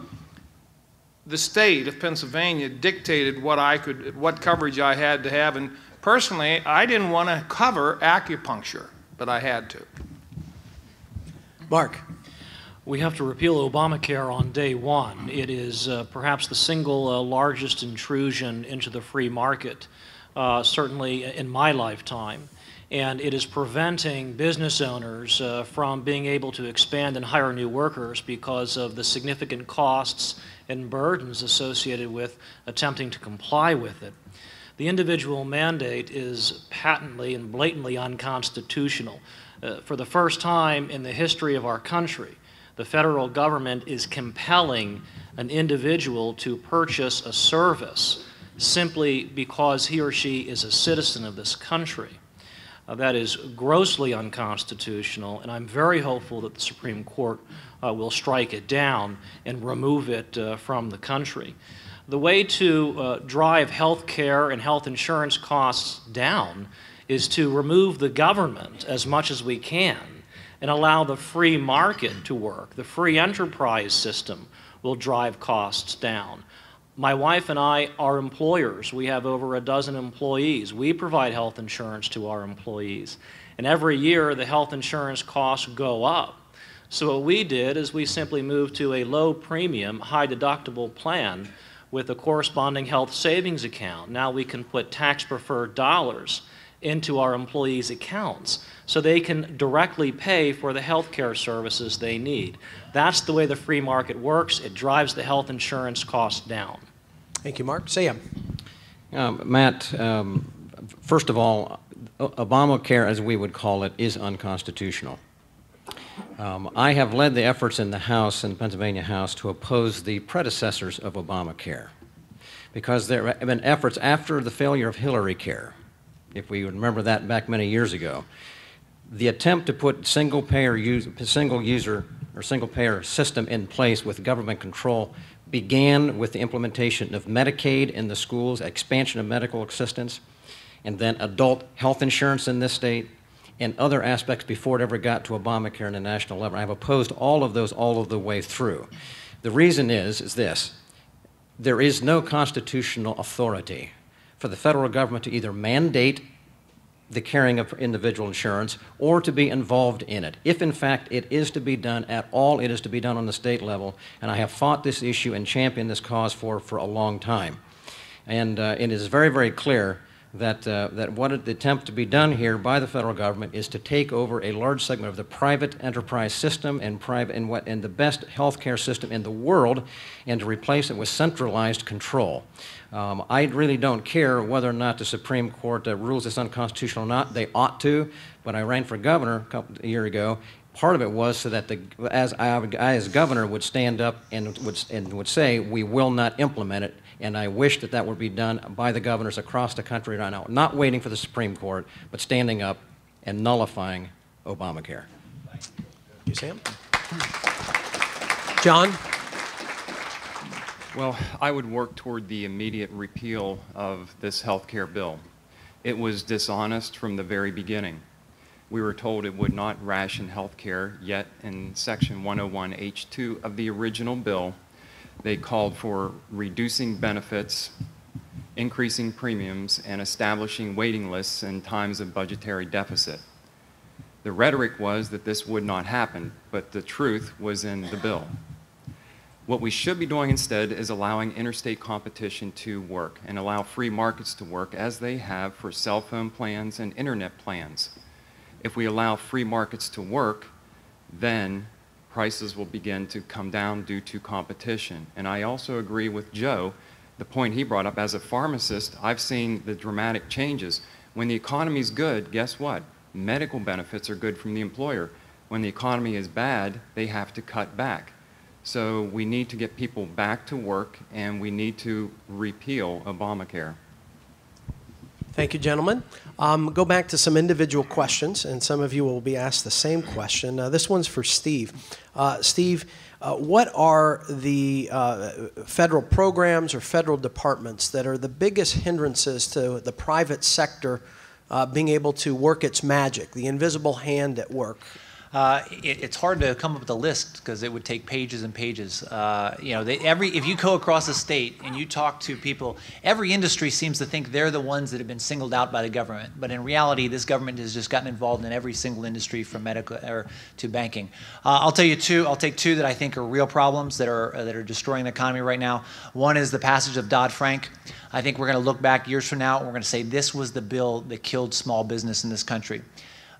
Speaker 6: the state of Pennsylvania dictated what coverage I had to have. And personally, I didn't want to cover acupuncture, but I had to.
Speaker 10: Mark.
Speaker 5: We have to repeal Obamacare on day one. It is perhaps the single largest intrusion into the free market, certainly in my lifetime. And it is preventing business owners from being able to expand and hire new workers because of the significant costs and burdens associated with attempting to comply with it. The individual mandate is patently and blatantly unconstitutional. For the first time in the history of our country, the federal government is compelling an individual to purchase a service simply because he or she is a citizen of this country. That is grossly unconstitutional, and I'm very hopeful that the Supreme Court will strike it down and remove it from the country. The way to drive health care and health insurance costs down is to remove the government as much as we can and allow the free market to work. The free enterprise system will drive costs down. My wife and I are employers. We have over a dozen employees. We provide health insurance to our employees. And every year the health insurance costs go up. So what we did is we simply moved to a low premium, high deductible plan with a corresponding health savings account. Now we can put tax preferred dollars into our employees' accounts so they can directly pay for the health care services they need. That's the way the free market works. It drives the health insurance costs down.
Speaker 10: Thank you, Mark. Sam.
Speaker 4: Matt, first of all, Obamacare, as we would call it, is unconstitutional. I have led the efforts in the House, in the Pennsylvania House, to oppose the predecessors of Obamacare because there have been efforts after the failure of Hillary Care. If we remember that back many years ago, the attempt to put single payer system in place with government control began with the implementation of Medicaid in the schools, expansion of medical assistance, and then adult health insurance in this state, and other aspects before it ever got to Obamacare on the national level. I've opposed all of those all of the way through. The reason is this: there is no constitutional authority for the federal government to either mandate the carrying of individual insurance or to be involved in it. If in fact it is to be done at all, it is to be done on the state level, and I have fought this issue and championed this cause for a long time. And it is very, very clear that what the attempt to be done here by the federal government is to take over a large segment of the private enterprise system and the best healthcare system in the world, and to replace it with centralized control. I really don't care whether or not the Supreme Court rules this unconstitutional or not. They ought to, but I ran for governor a year ago. Part of it was so that I as governor would stand up and would say we will not implement it. And I wish that would be done by the governors across the country right now, not waiting for the Supreme Court, but standing up and nullifying Obamacare.
Speaker 10: Thank you, Sam. John?
Speaker 3: Well, I would work toward the immediate repeal of this health care bill. It was dishonest from the very beginning. We were told it would not ration health care, yet in Section 101H2 of the original bill, they called for reducing benefits, increasing premiums, and establishing waiting lists in times of budgetary deficit. The rhetoric was that this would not happen, but the truth was in the bill. What we should be doing instead is allowing interstate competition to work and allow free markets to work as they have for cell phone plans and internet plans. If we allow free markets to work, then prices will begin to come down due to competition. And I also agree with Joe, the point he brought up. As a pharmacist, I've seen the dramatic changes. When the economy's good, guess what? Medical benefits are good from the employer. When the economy is bad, they have to cut back. So we need to get people back to work, and we need to repeal Obamacare.
Speaker 10: Thank you, gentlemen. Go back to some individual questions, and some of you will be asked the same question. This one's for Steve. Steve, what are the federal programs or federal departments that are the biggest hindrances to the private sector being able to work its magic, the invisible hand at work?
Speaker 8: It's hard to come up with a list because it would take pages and pages. You know, if you go across the state and you talk to people, every industry seems to think they're the ones that have been singled out by the government. But in reality, this government has just gotten involved in every single industry from medical to banking. I'll tell you two. I'll take two that I think are real problems that are destroying the economy right now. One is the passage of Dodd-Frank. I think we're going to look back years from now and we're going to say this was the bill that killed small business in this country.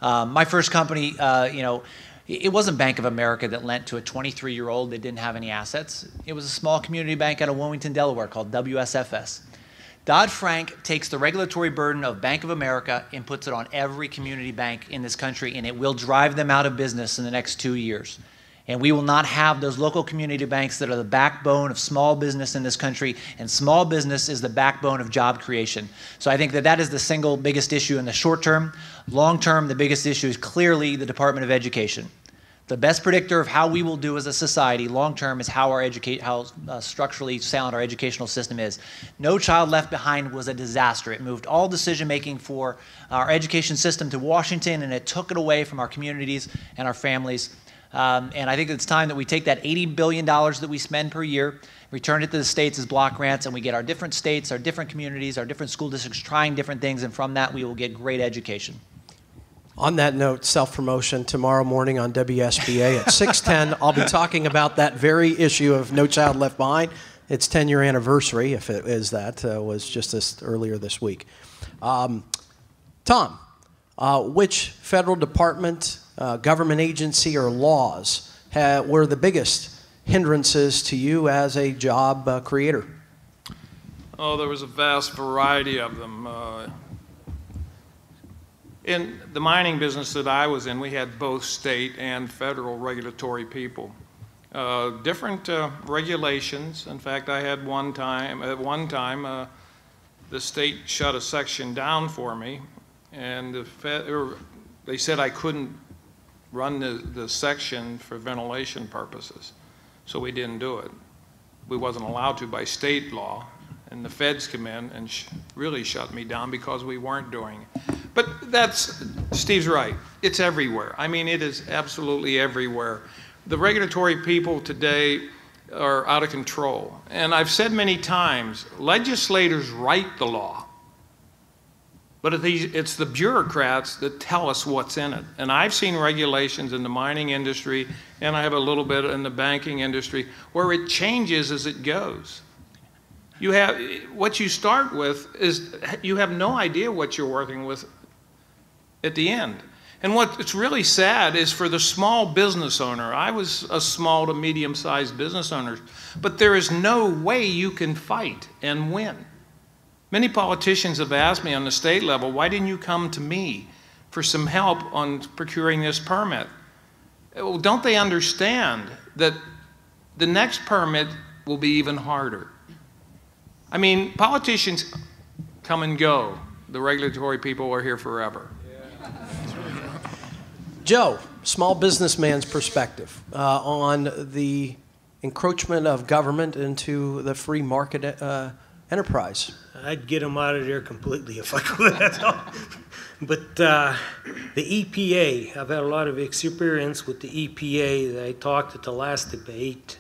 Speaker 8: My first company, you know, it wasn't Bank of America that lent to a 23-year-old that didn't have any assets. It was a small community bank out of Wilmington, Delaware called WSFS. Dodd-Frank takes the regulatory burden of Bank of America and puts it on every community bank in this country, and it will drive them out of business in the next 2 years. And we will not have those local community banks that are the backbone of small business in this country, and small business is the backbone of job creation. So I think that that is the single biggest issue in the short term. Long term, the biggest issue is clearly the Department of Education. The best predictor of how we will do as a society long term is how structurally sound our educational system is. No Child Left Behind was a disaster. It moved all decision making for our education system to Washington, and it took it away from our communities and our families. And I think it's time that we take that $80 billion that we spend per year, return it to the states as block grants, and we get our different states, our different communities, our different school districts trying different things, and from that we will get great education.
Speaker 10: On that note, self-promotion, tomorrow morning on WSBA at 6:10, I'll be talking about that very issue of No Child Left Behind. Its 10-year anniversary, if it is that, was just earlier this week. Tom, which federal department, government agency, or laws were the biggest hindrances to you as a job creator?
Speaker 6: Oh, there was a vast variety of them. In the mining business that I was in, we had both state and federal regulatory people. Different regulations. In fact, I had at one time, the state shut a section down for me, and they said I couldn't run the section for ventilation purposes, so we didn't do it. We wasn't allowed to by state law, and the feds come in and really shut me down because we weren't doing it. But Steve's right, it's everywhere. I mean, it is absolutely everywhere. The regulatory people today are out of control. And I've said many times, legislators write the law, but it's the bureaucrats that tell us what's in it. And I've seen regulations in the mining industry, and I have a little bit in the banking industry, where it changes as it goes. What you start with is you have no idea what you're working with at the end. And what's really sad is for the small business owner. I was a small to medium-sized business owner, but there is no way you can fight and win. Many politicians have asked me on the state level, why didn't you come to me for some help on procuring this permit? Well, don't they understand that the next permit will be even harder? I mean, politicians come and go. The regulatory people are here forever.
Speaker 10: Joe, small businessman's perspective on the encroachment of government into the free market enterprise.
Speaker 7: I'd get them out of there completely if I could. But the EPA, I've had a lot of experience with the EPA that I talked at the last debate.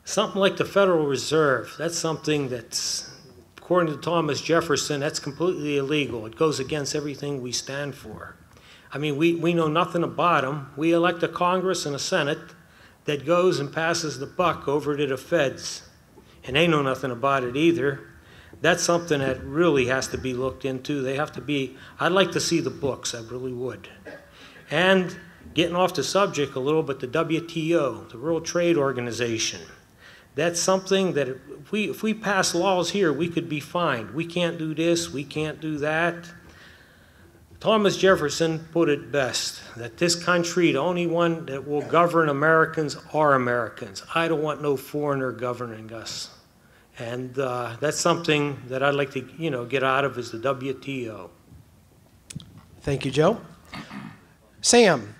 Speaker 7: Something like the Federal Reserve, that's something that's, according to Thomas Jefferson, that's completely illegal. It goes against everything we stand for. I mean, we know nothing about them. We elect a Congress and a Senate that goes and passes the buck over to the feds, and they know nothing about it either. That's something that really has to be looked into. They have to be, I'd like to see the books, I really would. And getting off the subject a little, but the WTO, the World Trade Organization, that's something that if we pass laws here, we could be fined. We can't do this, we can't do that. Thomas Jefferson put it best, that this country, the only one that will govern Americans are Americans. I don't want no foreigner governing us. And that's something that I'd like to, get out of is the WTO.
Speaker 10: Thank you, Joe. Sam,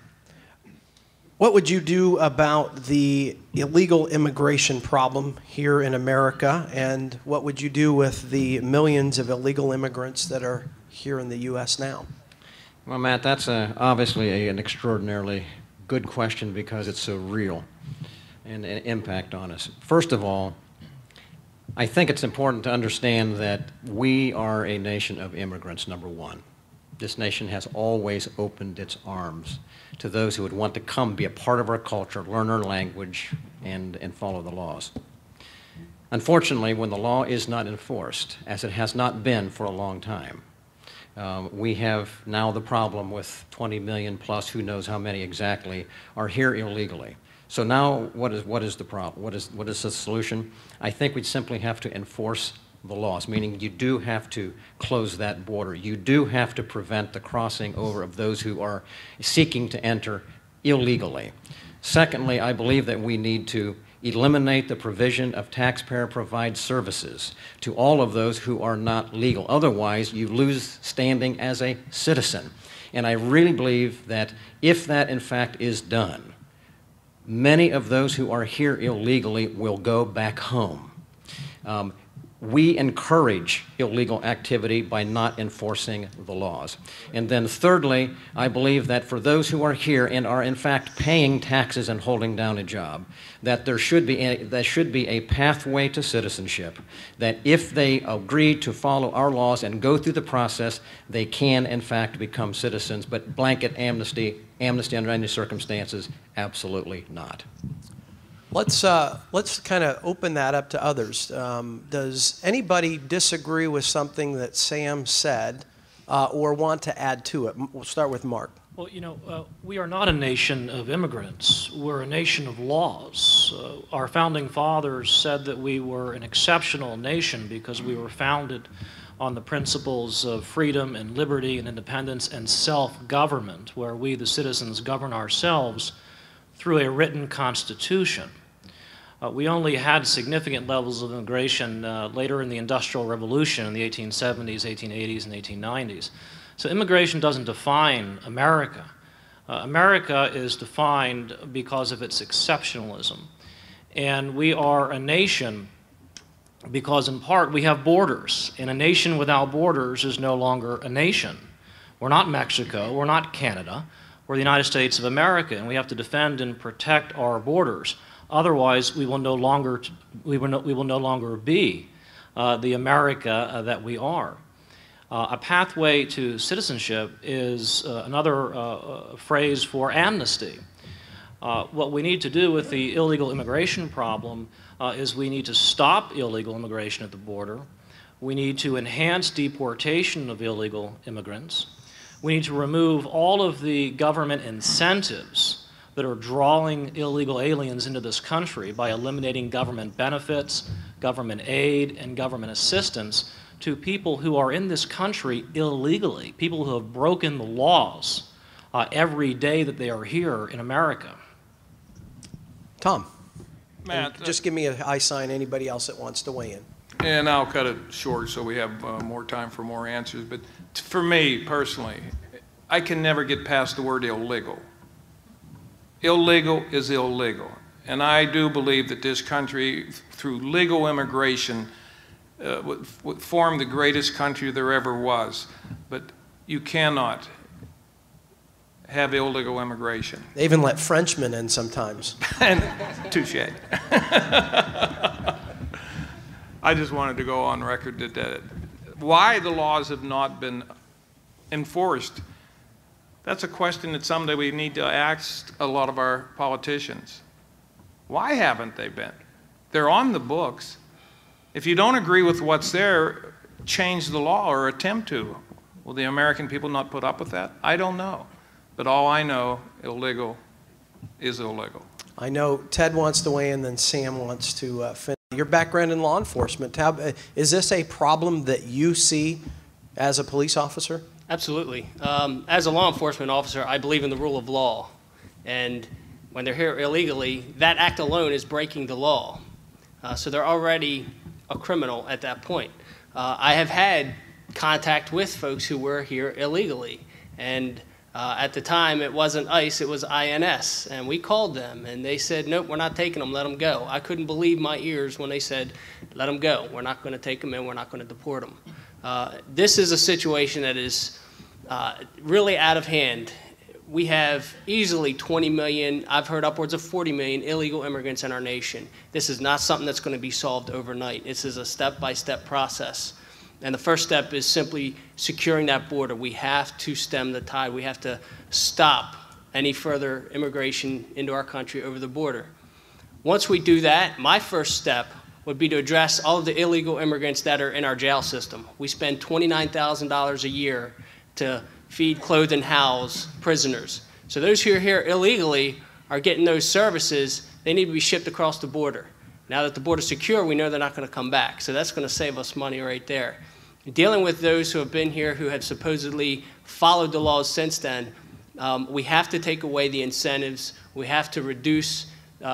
Speaker 10: what would you do about the illegal immigration problem here in America, and what would you do with the millions of illegal immigrants that are here in the U.S. now?
Speaker 4: Well, Matt, that's obviously an extraordinarily good question because it's so real and an impact on us. First of all, I think it's important to understand that we are a nation of immigrants, number one. This nation has always opened its arms to those who would want to come be a part of our culture, learn our language, and follow the laws. Unfortunately, when the law is not enforced, as it has not been for a long time, we have now the problem with 20 million plus, who knows how many exactly, are here illegally. So now what is the problem? What is the solution? I think we simply have to enforce the laws, meaning you do have to close that border. You do have to prevent the crossing over of those who are seeking to enter illegally. Secondly, I believe that we need to eliminate the provision of taxpayer-provided services to all of those who are not legal. Otherwise, you lose standing as a citizen. And I really believe that if that, in fact, is done, many of those who are here illegally will go back home. We encourage illegal activity by not enforcing the laws. And then thirdly, I believe that for those who are here and are in fact paying taxes and holding down a job, that there should be a pathway to citizenship, that if they agree to follow our laws and go through the process, they can in fact become citizens. But blanket amnesty under any circumstances, absolutely not.
Speaker 10: Let's kind of open that up to others. Does anybody disagree with something that Sam said or want to add to it? We'll start with Mark.
Speaker 5: Well, we are not a nation of immigrants. We're a nation of laws. Our founding fathers said that we were an exceptional nation because we were founded on the principles of freedom and liberty and independence and self-government, where we, the citizens, govern ourselves through a written constitution. We only had significant levels of immigration later in the Industrial Revolution in the 1870s, 1880s, and 1890s. So immigration doesn't define America. America is defined because of its exceptionalism. And we are a nation because, in part, we have borders. And a nation without borders is no longer a nation. We're not Mexico. We're not Canada. We're the United States of America, and we have to defend and protect our borders. Otherwise, we will no longer be the America that we are. A pathway to citizenship is another phrase for amnesty. What we need to do with the illegal immigration problem is we need to stop illegal immigration at the border. We need to enhance deportation of illegal immigrants. We need to remove all of the government incentives that are drawing illegal aliens into this country by eliminating government benefits, government aid, and government assistance to people who are in this country illegally, people who have broken the laws every day that they are here in America.
Speaker 10: Tom.
Speaker 6: Matt,
Speaker 10: and just give me an eye sign, anybody else that wants to weigh in.
Speaker 6: And I'll cut it short so we have more time for more answers. But for me personally, I can never get past the word illegal. Illegal is illegal. And I do believe that this country, through legal immigration, would form the greatest country there ever was. But you cannot have illegal immigration.
Speaker 10: They even let Frenchmen in sometimes.
Speaker 6: And touche. I just wanted to go on record that why the laws have not been enforced, that's a question that someday we need to ask a lot of our politicians. Why haven't they been? They're on the books. If you don't agree with what's there, change the law or attempt to. Will the American people not put up with that? I don't know. But all I know, illegal is illegal.
Speaker 10: I know Ted wants to weigh in, then Sam wants to finish. Your background in law enforcement, is this a problem that you see as a police officer?
Speaker 9: Absolutely. As a law enforcement officer, I believe in the rule of law. And when they're here illegally, that act alone is breaking the law. So there already a criminal at that point. I have had contact with folks who were here illegally, and at the time it wasn't ICE, it was INS, and we called them and they said, nope, we're not taking them, let them go. I couldn't believe my ears when they said, let them go, we're not going to take them in, we're not going to deport them. This is a situation that is really out of hand. We have easily 20 million, I've heard upwards of 40 million illegal immigrants in our nation. This is not something that's going to be solved overnight. This is a step-by-step process. And the first step is simply securing that border. We have to stem the tide. We have to stop any further immigration into our country over the border. Once we do that, my first step would be to address all of the illegal immigrants that are in our jail system. We spend $29,000 a year to feed, clothe, and house prisoners. So those who are here illegally are getting those services. They need to be shipped across the border. Now that the border's secure, we know they're not going to come back. So that's going to save us money right there. Dealing with those who have been here, who have supposedly followed the laws since then, we have to take away the incentives. We have to reduce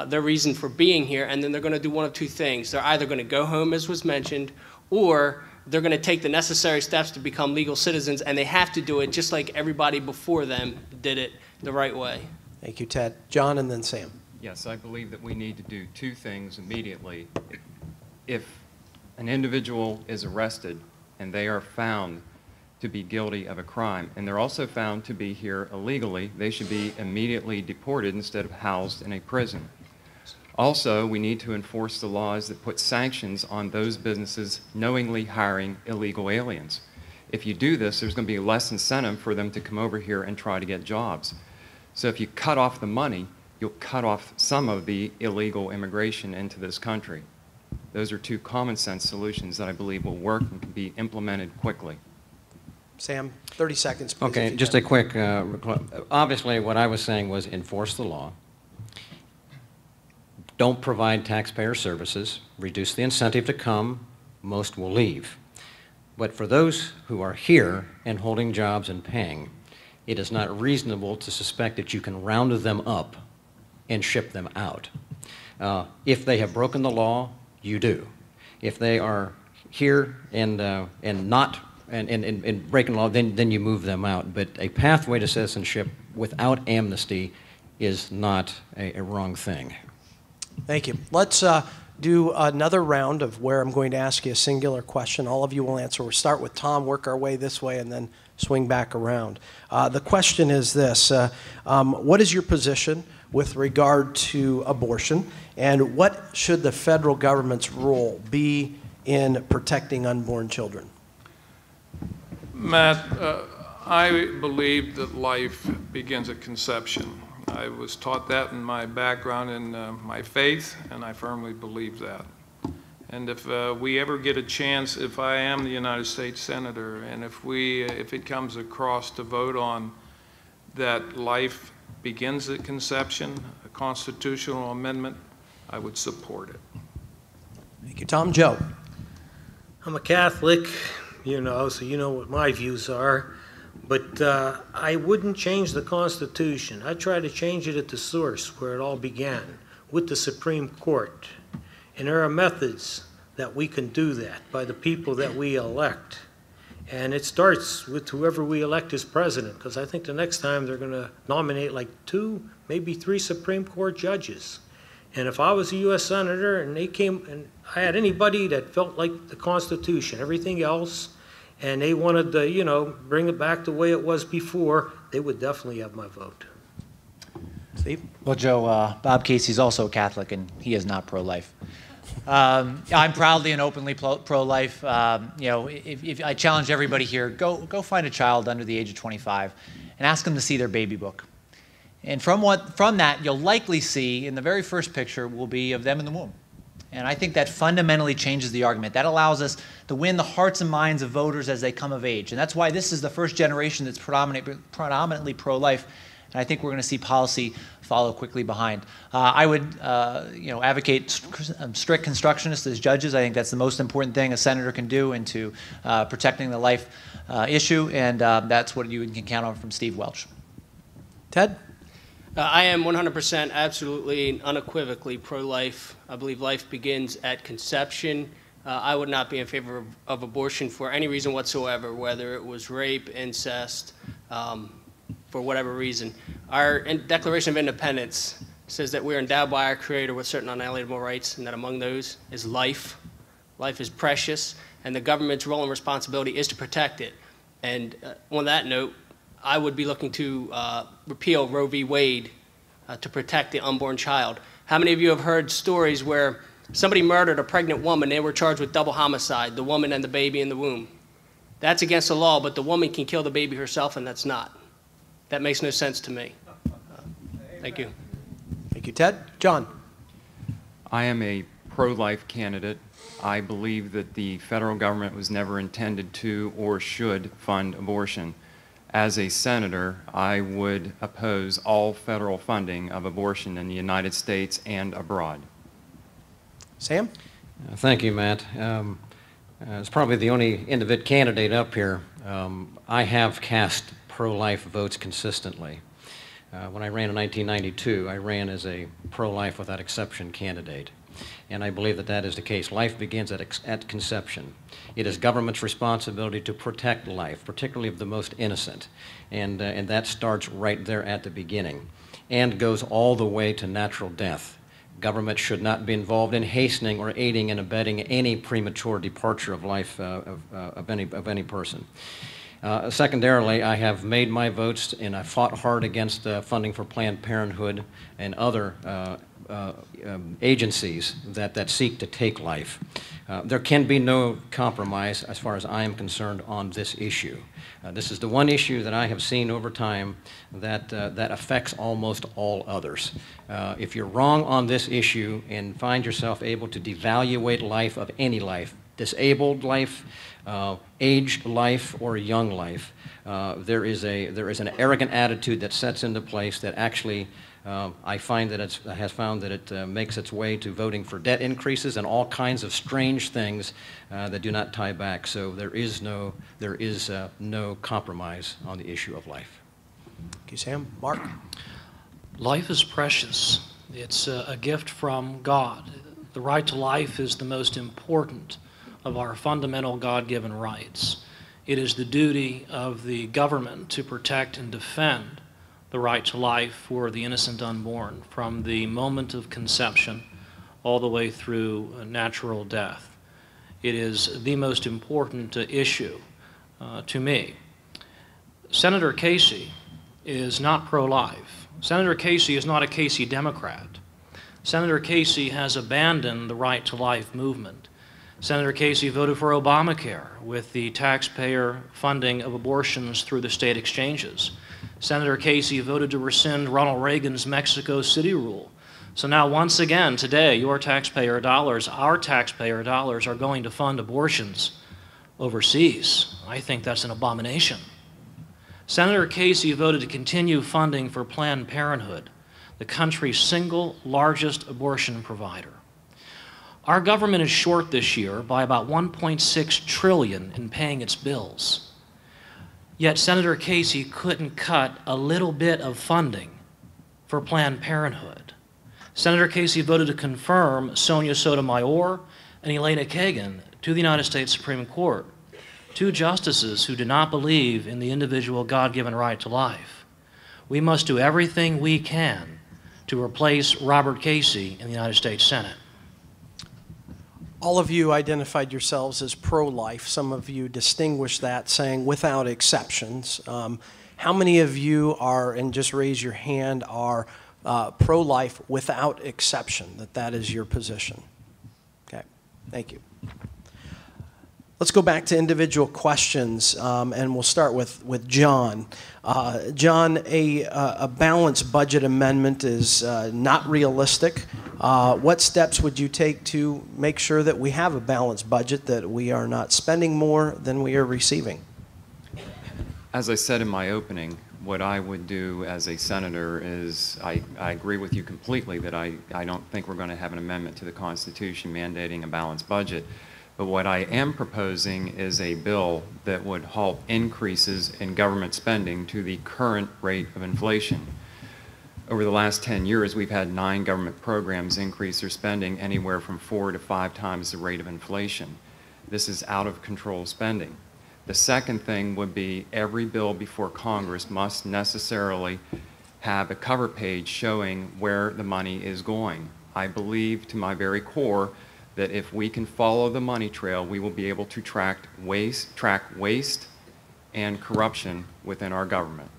Speaker 9: their reason for being here, and then they're going to do one of two things. They're either going to go home, as was mentioned, or they're going to take the necessary steps to become legal citizens, and they have to do it just like everybody before them did it the right way.
Speaker 10: Thank you, Ted. John and then Sam.
Speaker 3: Yes, I believe that we need to do two things immediately. If an individual is arrested and they are found to be guilty of a crime, and they're also found to be here illegally, they should be immediately deported instead of housed in a prison. Also, we need to enforce the laws that put sanctions on those businesses knowingly hiring illegal aliens. If you do this, there's going to be less incentive for them to come over here and try to get jobs. So if you cut off the money, you'll cut off some of the illegal immigration into this country. Those are two common sense solutions that I believe will work and can be implemented quickly.
Speaker 10: Sam, 30 seconds, please.
Speaker 4: Okay, just a quick, obviously what I was saying was enforce the law. Don't provide taxpayer services, reduce the incentive to come, most will leave. But for those who are here and holding jobs and paying, it is not reasonable to suspect that you can round them up and ship them out. If they have broken the law, you do. If they are here and breaking the law, then you move them out. But a pathway to citizenship without amnesty is not a wrong thing.
Speaker 10: Thank you. Let's do another round of where I'm going to ask you a singular question. All of you will answer. We'll start with Tom, work our way this way, and then swing back around. The question is this. What is your position with regard to abortion, and what should the federal government's role be in protecting unborn children?
Speaker 6: Matt, I believe that life begins at conception. I was taught that in my background in my faith, and I firmly believe that. And if we ever get a chance, if I am the United States Senator, and if it comes across to vote on that life begins at conception, a constitutional amendment, I would support it.
Speaker 10: Thank you, Tom. Joe.
Speaker 7: I'm a Catholic, so you know what my views are. But I wouldn't change the Constitution. I'd try to change it at the source where it all began, with the Supreme Court. And there are methods that we can do that by the people that we elect. And it starts with whoever we elect as president, because I think the next time they're going to nominate like 2, maybe 3 Supreme Court judges. And if I was a U.S. Senator and they came and I had anybody that felt like the Constitution, everything else, and they wanted to, bring it back the way it was before, they would definitely have my vote.
Speaker 10: Steve?
Speaker 8: Well, Joe, Bob Casey's also a Catholic, and he is not pro-life. I'm proudly and openly pro-life. If I challenge everybody here, go find a child under the age of 25 and ask them to see their baby book. And from that, you'll likely see in the very first picture will be of them in the womb. And I think that fundamentally changes the argument. That allows us to win the hearts and minds of voters as they come of age. And that's why this is the first generation that's predominantly pro-life. And I think we're going to see policy follow quickly behind. I would, advocate strict constructionists as judges. I think that's the most important thing a senator can do into protecting the life issue, and that's what you can count on from Steve Welch.
Speaker 10: Ted?
Speaker 9: I am 100% absolutely and unequivocally pro-life. I believe life begins at conception. I would not be in favor of abortion for any reason whatsoever, whether it was rape, incest, for whatever reason. Our Declaration of Independence says that we are endowed by our Creator with certain unalienable rights, and that among those is life. Life is precious, and the government's role and responsibility is to protect it. And on that note, I would be looking to repeal Roe v. Wade to protect the unborn child. How many of you have heard stories where somebody murdered a pregnant woman, they were charged with double homicide, the woman and the baby in the womb? That's against the law, but the woman can kill the baby herself, and that's not. That makes no sense to me. Thank you.
Speaker 10: Thank you, Ted. John.
Speaker 3: I am a pro-life candidate. I believe that the federal government was never intended to or should fund abortion. As a senator, I would oppose all federal funding of abortion in the United States and abroad.
Speaker 10: Sam?
Speaker 4: Thank you, Matt. As probably the only individ candidate up here, I have cast pro-life votes consistently. When I ran in 1992, I ran as a pro-life without exception candidate. And I believe that that is the case. Life begins at conception. It is government's responsibility to protect life, particularly of the most innocent. And that starts right there at the beginning and goes all the way to natural death. Government should not be involved in hastening or aiding and abetting any premature departure of life of any person. Secondarily, I have made my votes and I fought hard against funding for Planned Parenthood and other agencies that seek to take life. There can be no compromise as far as I am concerned on this issue. This is the one issue that I have seen over time that affects almost all others. If you're wrong on this issue and find yourself able to devaluate life of any life, disabled life, aged life, or young life, there is an arrogant attitude that sets into place that actually I find that has found that it makes its way to voting for debt increases and all kinds of strange things that do not tie back. So there is no compromise on the issue of life.
Speaker 10: Thank you, Sam. Mark?
Speaker 5: Life is precious. It's a gift from God. The right to life is the most important of our fundamental God-given rights. It is the duty of the government to protect and defend the right to life for the innocent unborn from the moment of conception all the way through natural death. It is the most important issue to me. Senator Casey is not pro-life. Senator Casey is not a Casey Democrat. Senator Casey has abandoned the right to life movement. Senator Casey voted for Obamacare with the taxpayer funding of abortions through the state exchanges. Senator Casey voted to rescind Ronald Reagan's Mexico City rule. So now once again today, your taxpayer dollars, our taxpayer dollars, are going to fund abortions overseas. I think that's an abomination. Senator Casey voted to continue funding for Planned Parenthood, the country's single largest abortion provider. Our government is short this year by about $1.6 trillion in paying its bills. Yet Senator Casey couldn't cut a little bit of funding for Planned Parenthood. Senator Casey voted to confirm Sonia Sotomayor and Elena Kagan to the United States Supreme Court, two justices who do not believe in the individual God-given right to life. We must do everything we can to replace Robert Casey in the United States Senate.
Speaker 10: All of you identified yourselves as pro-life. Some of you distinguished that, saying without exceptions. How many of you are, and just raise your hand, are pro-life without exception, that is your position? Okay, thank you. Let's go back to individual questions, and we'll start with John. John, a balanced budget amendment is not realistic. What steps would you take to make sure that we have a balanced budget, that we are not spending more than we are receiving?
Speaker 3: As I said in my opening, what I would do as a senator is, I agree with you completely that I don't think we're going to have an amendment to the Constitution mandating a balanced budget. But what I am proposing is a bill that would halt increases in government spending to the current rate of inflation. Over the last 10 years, we've had 9 government programs increase their spending anywhere from 4 to 5 times the rate of inflation. This is out of control spending. The second thing would be every bill before Congress must necessarily have a cover page showing where the money is going. I believe to my very core that if we can follow the money trail, we will be able to track waste and corruption within our government.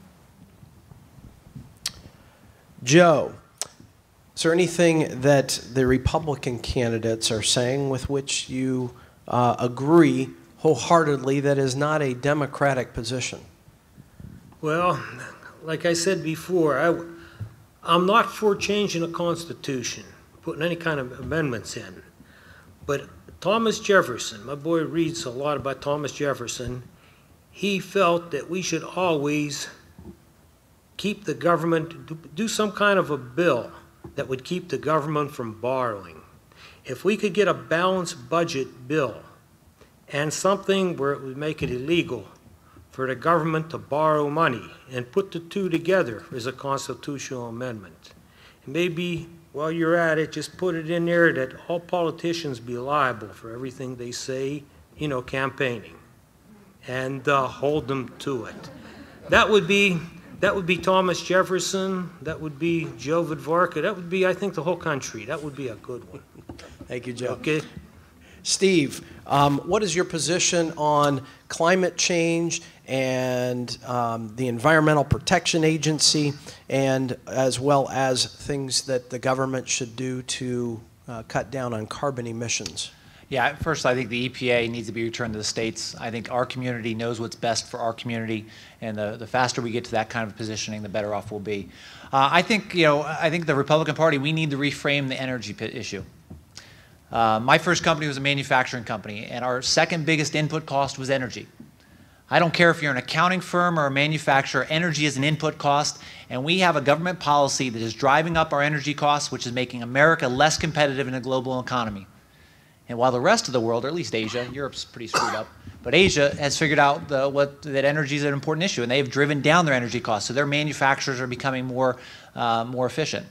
Speaker 10: Joe, is there anything that the Republican candidates are saying with which you agree wholeheartedly that is not a Democratic position?
Speaker 7: Well, like I said before, I'm not for changing the Constitution, putting any kind of amendments in. But Thomas Jefferson, my boy reads a lot about Thomas Jefferson, he felt that we should always keep the government, do some kind of a bill that would keep the government from borrowing. If we could get a balanced budget bill and something where it would make it illegal for the government to borrow money and put the two together as a constitutional amendment. And maybe while you're at it, just put it in there that all politicians be liable for everything they say, you know, campaigning, and hold them to it. That would be Thomas Jefferson, that would be Joe Vidvarka, that would be, I think, the whole country. That would be a good one.
Speaker 10: Thank you, Joe.
Speaker 7: Okay.
Speaker 10: Steve, what is your position on climate change and the Environmental Protection Agency, and as well as things that the government should do to cut down on carbon emissions?
Speaker 8: Yeah, first, I think the EPA needs to be returned to the states. I think our community knows what's best for our community, and the faster we get to that kind of positioning, the better off we'll be. I think the Republican Party, we need to reframe the energy issue. My first company was a manufacturing company, and our second biggest input cost was energy. I don't care if you're an accounting firm or a manufacturer, energy is an input cost, and we have a government policy that is driving up our energy costs, which is making America less competitive in a global economy. And while the rest of the world, or at least Asia, Europe's pretty screwed up, but Asia has figured out that energy is an important issue, and they have driven down their energy costs, so their manufacturers are becoming more efficient.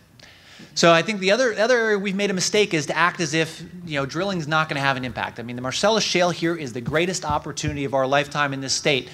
Speaker 8: So I think the other area we've made a mistake is to act as if drilling is not going to have an impact. I mean, the Marcellus Shale here is the greatest opportunity of our lifetime in this state.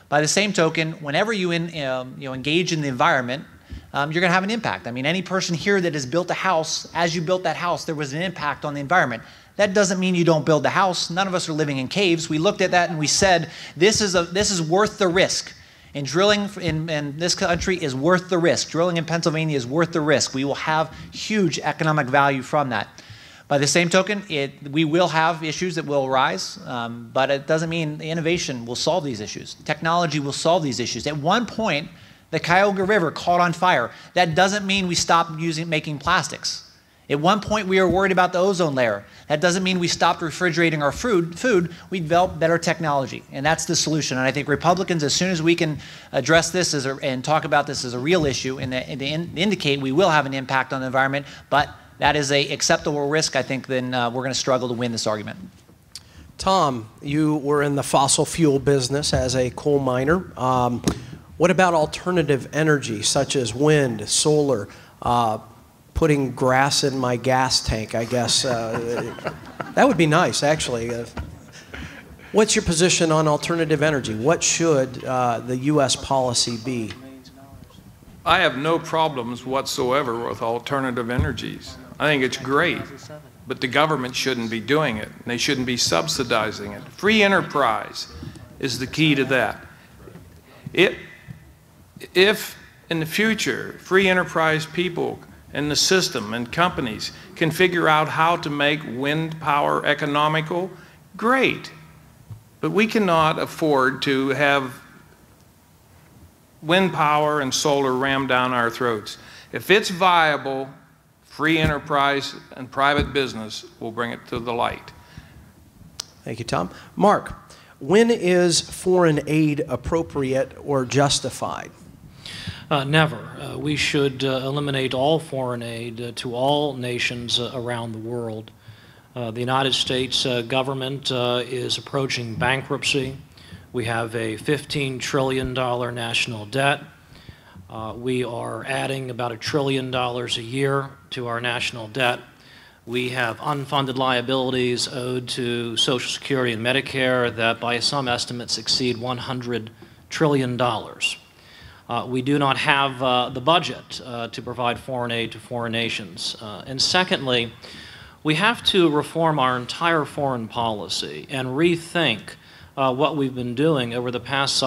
Speaker 8: By the same token, whenever you engage in the environment, you're going to have an impact. I mean, any person here that has built a house, as you built that house, there was an impact on the environment. That doesn't mean you don't build the house. None of us are living in caves. We looked at that and we said, this is worth the risk. And drilling in this country is worth the risk. Drilling in Pennsylvania is worth the risk. We will have huge economic value from that. By the same token, we will have issues that will arise, but it doesn't mean innovation will solve these issues. Technology will solve these issues. At one point, the Cuyahoga River caught on fire. That doesn't mean we stopped making plastics. At one point, we were worried about the ozone layer. That doesn't mean we stopped refrigerating our food. We developed better technology, and that's the solution. And I think Republicans, as soon as we can address this and talk about this as a real issue and indicate we will have an impact on the environment, but that is an acceptable risk, I think, then we're going to struggle to win this argument.
Speaker 10: Tom, you were in the fossil fuel business as a coal miner. What about alternative energy, such as wind, solar, putting grass in my gas tank, I guess? That would be nice, actually. What's your position on alternative energy? What should the U.S. policy be?
Speaker 6: I have no problems whatsoever with alternative energies. I think it's great, but the government shouldn't be doing it, and they shouldn't be subsidizing it. Free enterprise is the key to that. If in the future, free enterprise people and the system and companies can figure out how to make wind power economical, great. But we cannot afford to have wind power and solar rammed down our throats. If it's viable, free enterprise and private business will bring it to the light.
Speaker 10: Thank you, Tom. Mark, when is foreign aid appropriate or justified?
Speaker 5: Never. We should eliminate all foreign aid to all nations around the world. The United States government is approaching bankruptcy. We have a $15 trillion national debt. We are adding about $1 trillion a year to our national debt. We have unfunded liabilities owed to Social Security and Medicare that by some estimates exceed $100 trillion. We do not have the budget to provide foreign aid to foreign nations. And secondly, we have to reform our entire foreign policy and rethink what we've been doing over the past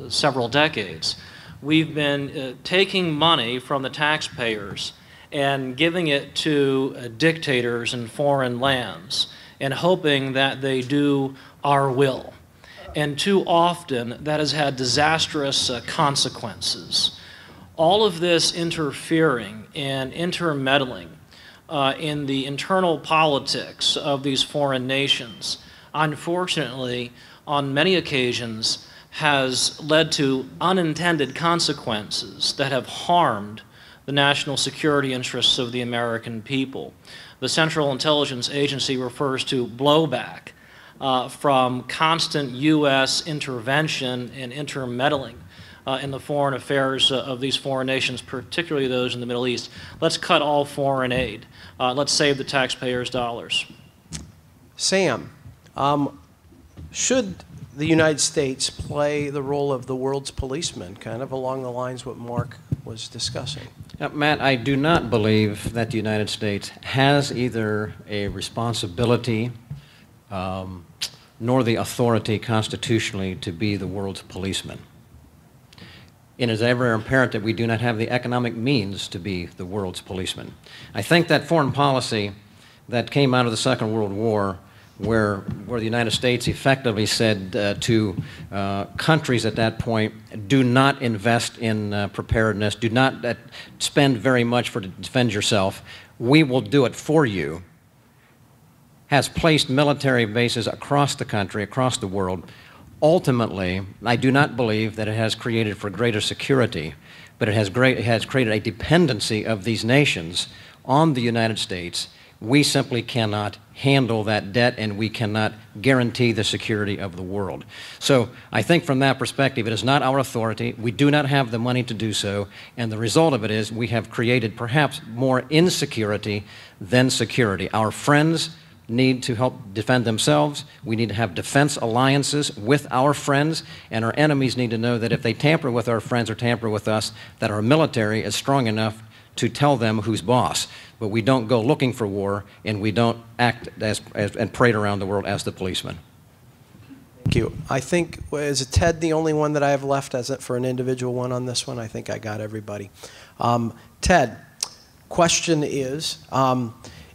Speaker 5: several decades. We've been taking money from the taxpayers and giving it to dictators in foreign lands and hoping that they do our will. And too often, that has had disastrous consequences. All of this interfering and intermeddling in the internal politics of these foreign nations, unfortunately, on many occasions, has led to unintended consequences that have harmed the national security interests of the American people. The Central Intelligence Agency refers to blowback from constant U.S. intervention and intermeddling in the foreign affairs of these foreign nations, particularly those in the Middle East. Let's cut all foreign aid. Let's save the taxpayers' dollars.
Speaker 10: Sam, should the United States play the role of the world's policeman, kind of along the lines what Mark was discussing?
Speaker 4: Matt, I do not believe that the United States has either a responsibility nor the authority constitutionally to be the world's policeman. It is ever apparent that we do not have the economic means to be the world's policeman. I think that foreign policy that came out of the Second World War, where the United States effectively said to countries at that point, do not invest in preparedness, do not spend very much to defend yourself, we will do it for you, has placed military bases across the country, across the world. Ultimately, I do not believe that it has created for greater security, but it has created a dependency of these nations on the United States. We simply cannot handle that debt, and we cannot guarantee the security of the world. So I think from that perspective, it is not our authority. We do not have the money to do so, and the result of it is we have created perhaps more insecurity than security. Our friends need to help defend themselves. We need to have defense alliances with our friends, and our enemies need to know that if they tamper with our friends or tamper with us, that our military is strong enough to tell them who's boss. But we don't go looking for war, and we don't act and parade around the world as the policeman.
Speaker 10: Thank you. I think, is Ted the only one that I have left as it for an individual one on this one? I think I got everybody. Ted, question is,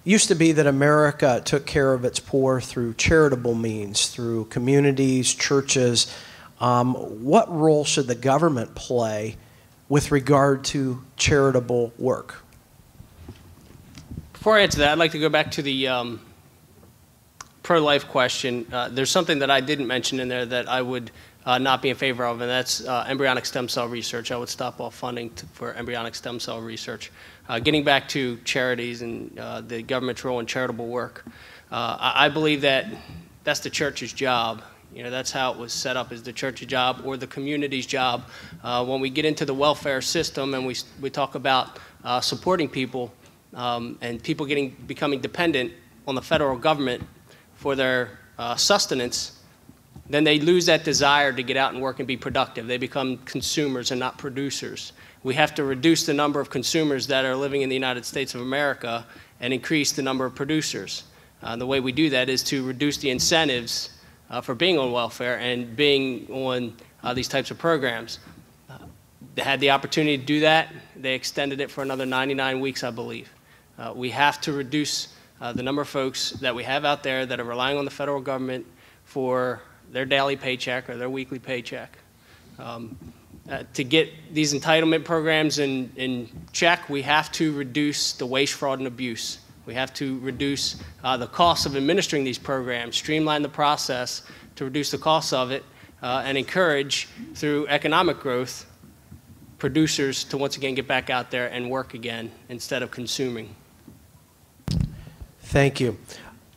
Speaker 10: used to be that America took care of its poor through charitable means, through communities, churches. What role should the government play with regard to charitable work?
Speaker 9: Before I answer that, I'd like to go back to the pro-life question. There's something that I didn't mention in there that I would not be in favor of, and that's embryonic stem cell research. I would stop all funding for embryonic stem cell research. Getting back to charities and the government's role in charitable work, I believe that that's the church's job. You know, that's how it was set up, is the church's job or the community's job. When we get into the welfare system and we talk about supporting people and people becoming dependent on the federal government for their sustenance, then they lose that desire to get out and work and be productive. They become consumers and not producers. We have to reduce the number of consumers that are living in the United States of America and increase the number of producers. The way we do that is to reduce the incentives for being on welfare and being on these types of programs. They had the opportunity to do that. They extended it for another 99 weeks, I believe. We have to reduce the number of folks that we have out there that are relying on the federal government for their daily paycheck or their weekly paycheck. To get these entitlement programs in check, we have to reduce the waste, fraud, and abuse. We have to reduce the cost of administering these programs, streamline the process to reduce the cost of it, and encourage, through economic growth, producers to once again get back out there and work again instead of consuming.
Speaker 10: Thank you.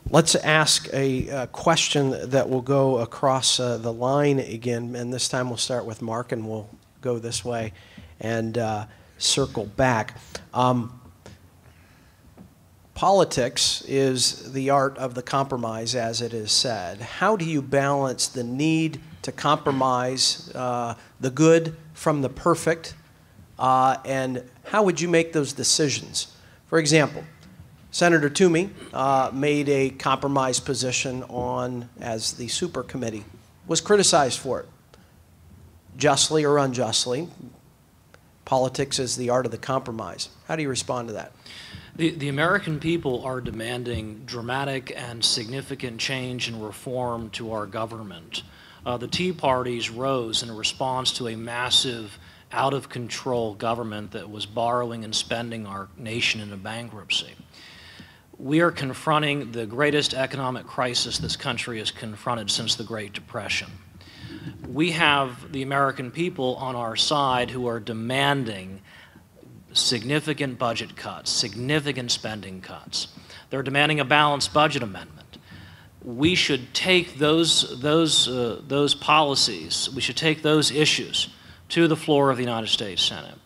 Speaker 10: Let's ask a question that will go across the line again, and this time we'll start with Mark and we'll go this way. and circle back. Politics is the art of the compromise, as it is said. How do you balance the need to compromise the good from the perfect, and how would you make those decisions? For example, Senator Toomey made a compromise position on, as the super committee, was criticized for it, justly or unjustly. Politics is the art of the compromise. How do you respond to that?
Speaker 5: The American people are demanding dramatic and significant change and reform to our government. The Tea Parties rose in response to a massive, out-of-control government that was borrowing and spending our nation into bankruptcy. We are confronting the greatest economic crisis this country has confronted since the Great Depression. We have the American people on our side who are demanding significant budget cuts, significant spending cuts. They're demanding a balanced budget amendment. We should take those policies, we should take those issues to the floor of the United States Senate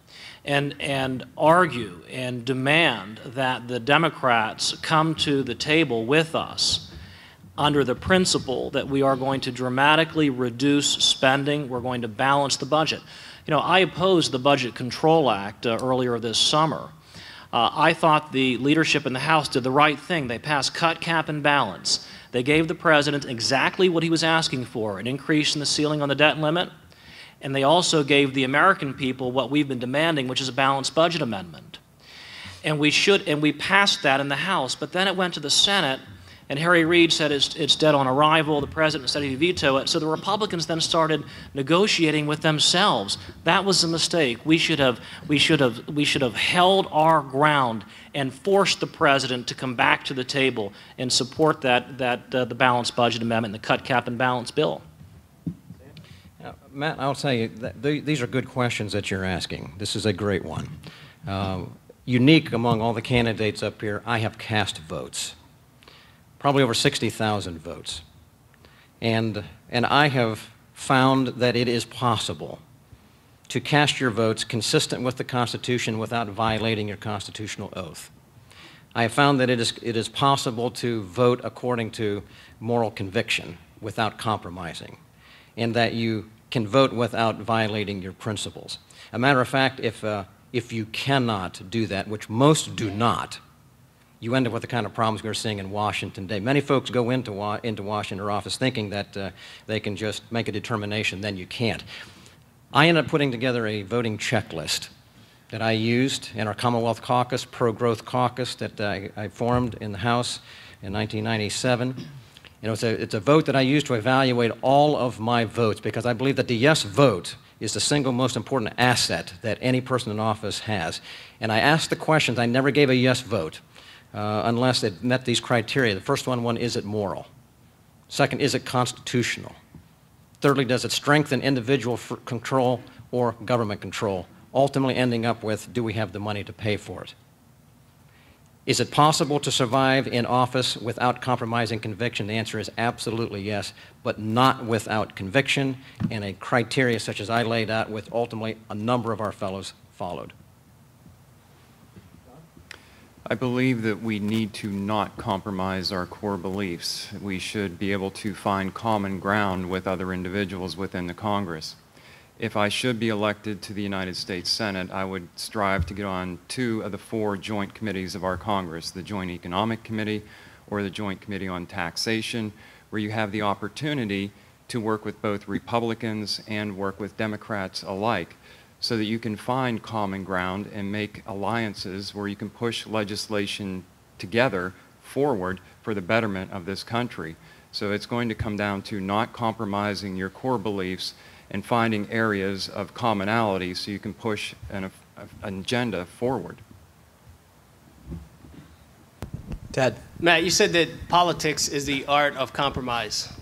Speaker 5: and argue and demand that the Democrats come to the table with us under the principle that we are going to dramatically reduce spending, we're going to balance the budget. You know, I opposed the Budget Control Act earlier this summer. I thought the leadership in the House did the right thing. They passed cut, cap, and balance. They gave the President exactly what he was asking for, an increase in the ceiling on the debt limit, and they also gave the American people what we've been demanding, which is a balanced budget amendment. And we passed that in the House, but then it went to the Senate, and Harry Reid said it's dead on arrival. The President said he'd veto it. So the Republicans then started negotiating with themselves. That was a mistake. We should have held our ground and forced the President to come back to the table and support the balanced budget amendment, the cut, cap, and balance bill.
Speaker 4: Matt, I'll tell you, these are good questions that you're asking. This is a great one. Unique among all the candidates up here, I have cast votes. Probably over 60,000 votes. And I have found that it is possible to cast your votes consistent with the Constitution without violating your constitutional oath. I have found that it is possible to vote according to moral conviction without compromising, and that you can vote without violating your principles. A matter of fact, if you cannot do that, which most do not, you end up with the kind of problems we're seeing in Washington today. Many folks go into Washington or office thinking that they can just make a determination, then you can't. I ended up putting together a voting checklist that I used in our Commonwealth Caucus, pro-growth caucus that I formed in the House in 1997. It's a vote that I used to evaluate all of my votes, because I believe that the yes vote is the single most important asset that any person in office has. And I asked the questions. I never gave a yes vote unless it met these criteria. The first one, is it moral? Second, is it constitutional? Thirdly, does it strengthen individual control or government control? Ultimately ending up with, do we have the money to pay for it? Is it possible to survive in office without compromising conviction? The answer is absolutely yes, but not without conviction and a criteria such as I laid out, with ultimately a number of our fellows followed.
Speaker 3: I believe that we need to not compromise our core beliefs. We should be able to find common ground with other individuals within the Congress. If I should be elected to the United States Senate, I would strive to get on 2 of the 4 joint committees of our Congress, the Joint Economic Committee or the Joint Committee on Taxation, where you have the opportunity to work with both Republicans and work with Democrats alike, so that you can find common ground and make alliances where you can push legislation together forward for the betterment of this country. So it's going to come down to not compromising your core beliefs and finding areas of commonality so you can push an agenda forward.
Speaker 10: Ted.
Speaker 9: Matt, you said that politics is the art of compromise.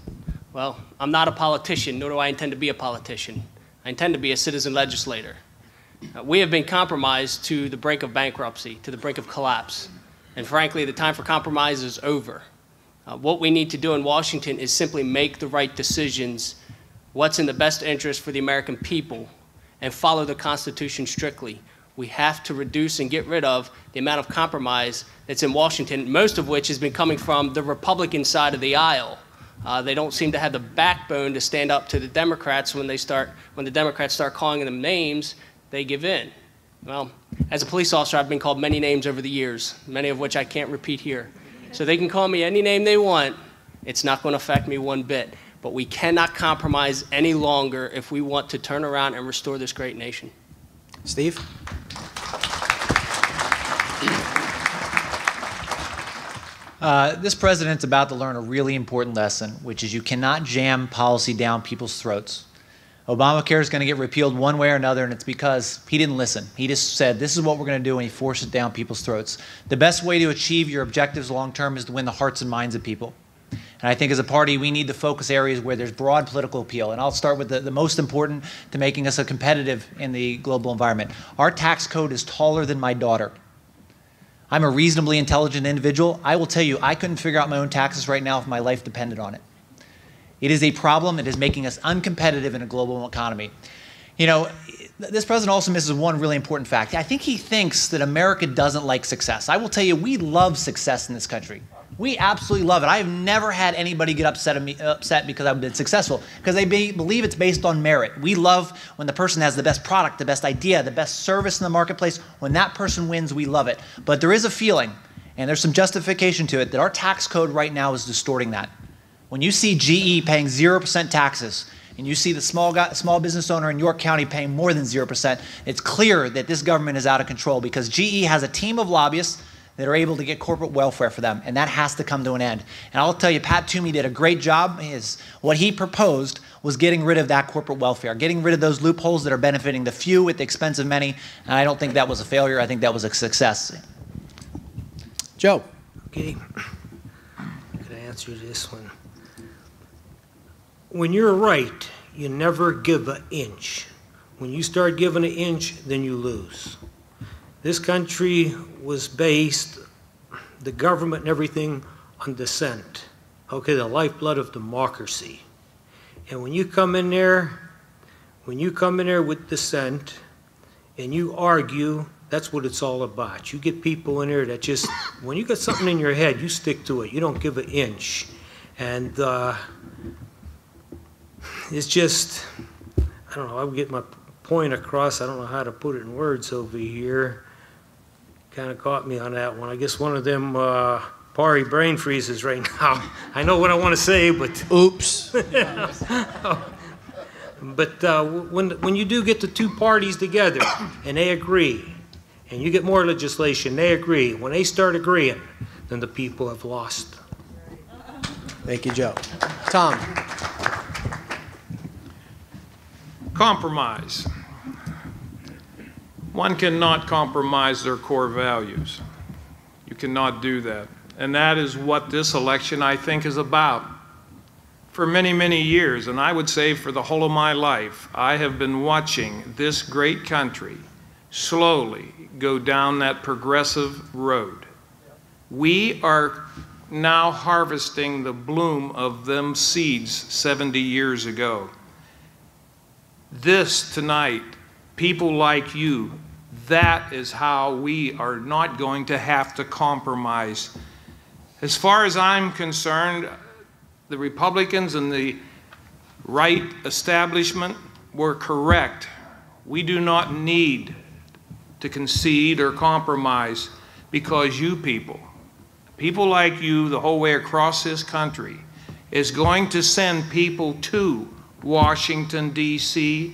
Speaker 9: Well, I'm not a politician, nor do I intend to be a politician. I intend to be a citizen legislator. We have been compromised to the brink of bankruptcy, to the brink of collapse. And frankly, the time for compromise is over. What we need to do in Washington is simply make the right decisions, what's in the best interest for the American people, and follow the Constitution strictly. We have to reduce and get rid of the amount of compromise that's in Washington, most of which has been coming from the Republican side of the aisle. They don't seem to have the backbone to stand up to the Democrats when the Democrats start calling them names, they give in. Well, as a police officer, I've been called many names over the years, many of which I can't repeat here. So they can call me any name they want. It's not going to affect me one bit. But we cannot compromise any longer if we want to turn around and restore this great nation.
Speaker 10: Steve?
Speaker 8: This president's about to learn a really important lesson, which is you cannot jam policy down people's throats. Obamacare is going to get repealed one way or another, and it's because he didn't listen. He just said, this is what we're going to do, and he forced it down people's throats. The best way to achieve your objectives long term is to win the hearts and minds of people. And I think as a party, we need to focus areas where there's broad political appeal. And I'll start with the most important to making us a competitive in the global environment. Our tax code is taller than my daughter. I'm a reasonably intelligent individual. I will tell you, I couldn't figure out my own taxes right now if my life depended on it. It is a problem. It is making us uncompetitive in a global economy. You know, this president also misses one really important fact. I think he thinks that America doesn't like success. I will tell you, we love success in this country. We absolutely love it. I have never had anybody get upset because I've been successful, because they believe it's based on merit. We love when the person has the best product, the best idea, the best service in the marketplace. When that person wins, we love it. But there is a feeling, and there's some justification to it, that our tax code right now is distorting that. When you see GE paying 0% taxes, and you see the small business owner in York County paying more than 0%, it's clear that this government is out of control, because GE has a team of lobbyists that are able to get corporate welfare for them, and that has to come to an end. And I'll tell you, Pat Toomey did a great job. What he proposed was getting rid of that corporate welfare, getting rid of those loopholes that are benefiting the few at the expense of many, and I don't think that was a failure. I think that was a success.
Speaker 10: Joe.
Speaker 7: Okay, I'm going to answer this one. When you're right, you never give an inch. When you start giving an inch, then you lose. This country was based, the government and everything, on dissent. Okay, the lifeblood of democracy. And when you come in there with dissent and you argue, that's what it's all about. You get people in there that just, when you got something in your head, you stick to it. You don't give an inch. And it's just, I don't know, I'll get my point across. I don't know how to put it in words over here. Kind of caught me on that one. I guess one of them Pari brain freezes right now. I know what I want to say, but
Speaker 10: oops.
Speaker 7: But when you do get the two parties together and they agree, and you get more legislation, they agree. When they start agreeing, then the people have lost.
Speaker 10: Thank you, Joe. Tom.
Speaker 6: Compromise. One cannot compromise their core values. You cannot do that. And that is what this election, I think, is about. For many, many years, and I would say for the whole of my life, I have been watching this great country slowly go down that progressive road. We are now harvesting the bloom of them seeds 70 years ago. This tonight, people like you, that is how we are not going to have to compromise. As far as I'm concerned, the Republicans and the right establishment were correct. We do not need to concede or compromise because you people like you the whole way across this country, is going to send people to Washington, D.C.,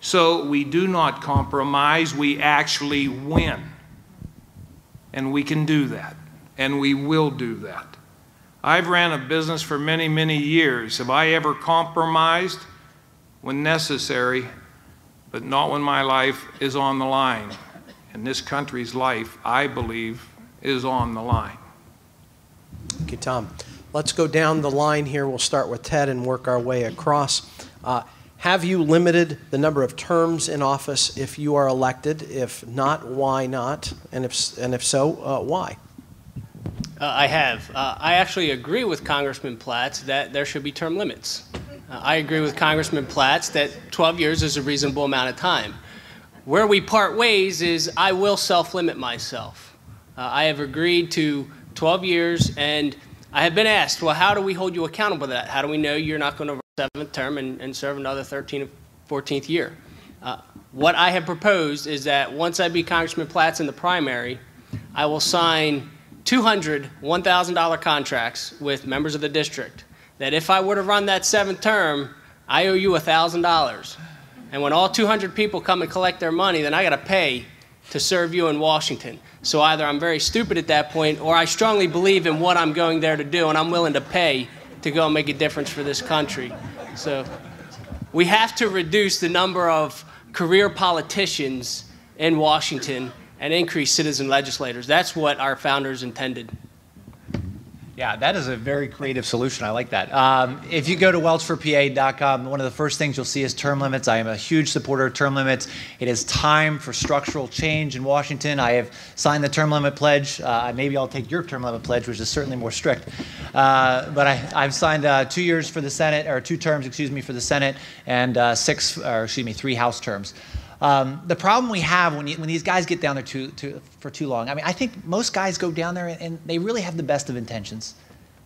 Speaker 6: so we do not compromise, we actually win. And we can do that, and we will do that. I've ran a business for many, many years. Have I ever compromised? When necessary, but not when my life is on the line. And this country's life, I believe, is on the line.
Speaker 10: Thank you, Tom. Let's go down the line here. We'll start with Ted and work our way across. Have you limited the number of terms in office if you are elected? If not, why not? And if so, why?
Speaker 9: I have. I actually agree with Congressman Platts that there should be term limits. I agree with Congressman Platts that 12 years is a reasonable amount of time. Where we part ways is I will self-limit myself. I have agreed to 12 years, and I have been asked, well, how do we hold you accountable to that? How do we know you're not going to run a 7th term and serve another 13th or 14th year? What I have proposed is that once I beat Congressman Platts in the primary, I will sign 200 $1,000 contracts with members of the district that if I were to run that 7th term, I owe you $1,000. And when all 200 people come and collect their money, then I got to pay to serve you in Washington. So either I'm very stupid at that point, or I strongly believe in what I'm going there to do, and I'm willing to pay to go and make a difference for this country. So we have to reduce the number of career politicians in Washington and increase citizen legislators. That's what our founders intended.
Speaker 8: Yeah, that is a very creative solution. I like that. If you go to welchforpa.com, one of the first things you'll see is term limits. I am a huge supporter of term limits. It is time for structural change in Washington. I have signed the term limit pledge. Maybe I'll take your term limit pledge, which is certainly more strict. But I've signed 2 years for the Senate, or 2 terms, excuse me, for the Senate, and 3 House terms. The problem we have when these guys get down there for too long, I mean, I think most guys go down there and they really have the best of intentions.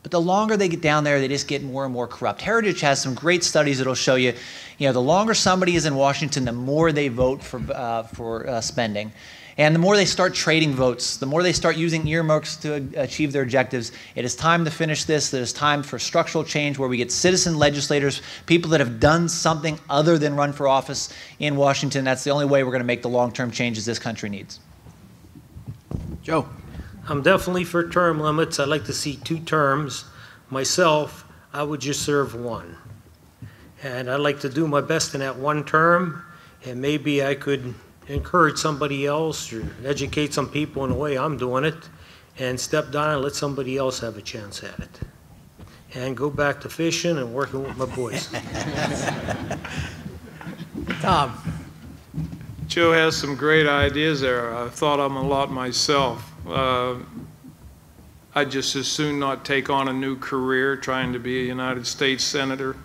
Speaker 8: But the longer they get down there, they just get more and more corrupt. Heritage has some great studies that'll show you, the longer somebody is in Washington, the more they vote for spending. And the more they start trading votes, the more they start using earmarks to achieve their objectives. It is time to finish this. It is time for structural change where we get citizen legislators, people that have done something other than run for office in Washington. That's the only way we're going to make the long-term changes this country needs.
Speaker 10: Joe.
Speaker 7: I'm definitely for term limits. I'd like to see 2 terms. Myself, I would just serve 1. And I'd like to do my best in that 1 term, and maybe I could encourage somebody else or educate some people in the way I'm doing it and step down and let somebody else have a chance at it. And go back to fishing and working with my boys.
Speaker 10: Tom.
Speaker 6: Joe has some great ideas there. I thought of them a lot myself. I'd just as soon not take on a new career trying to be a United States Senator.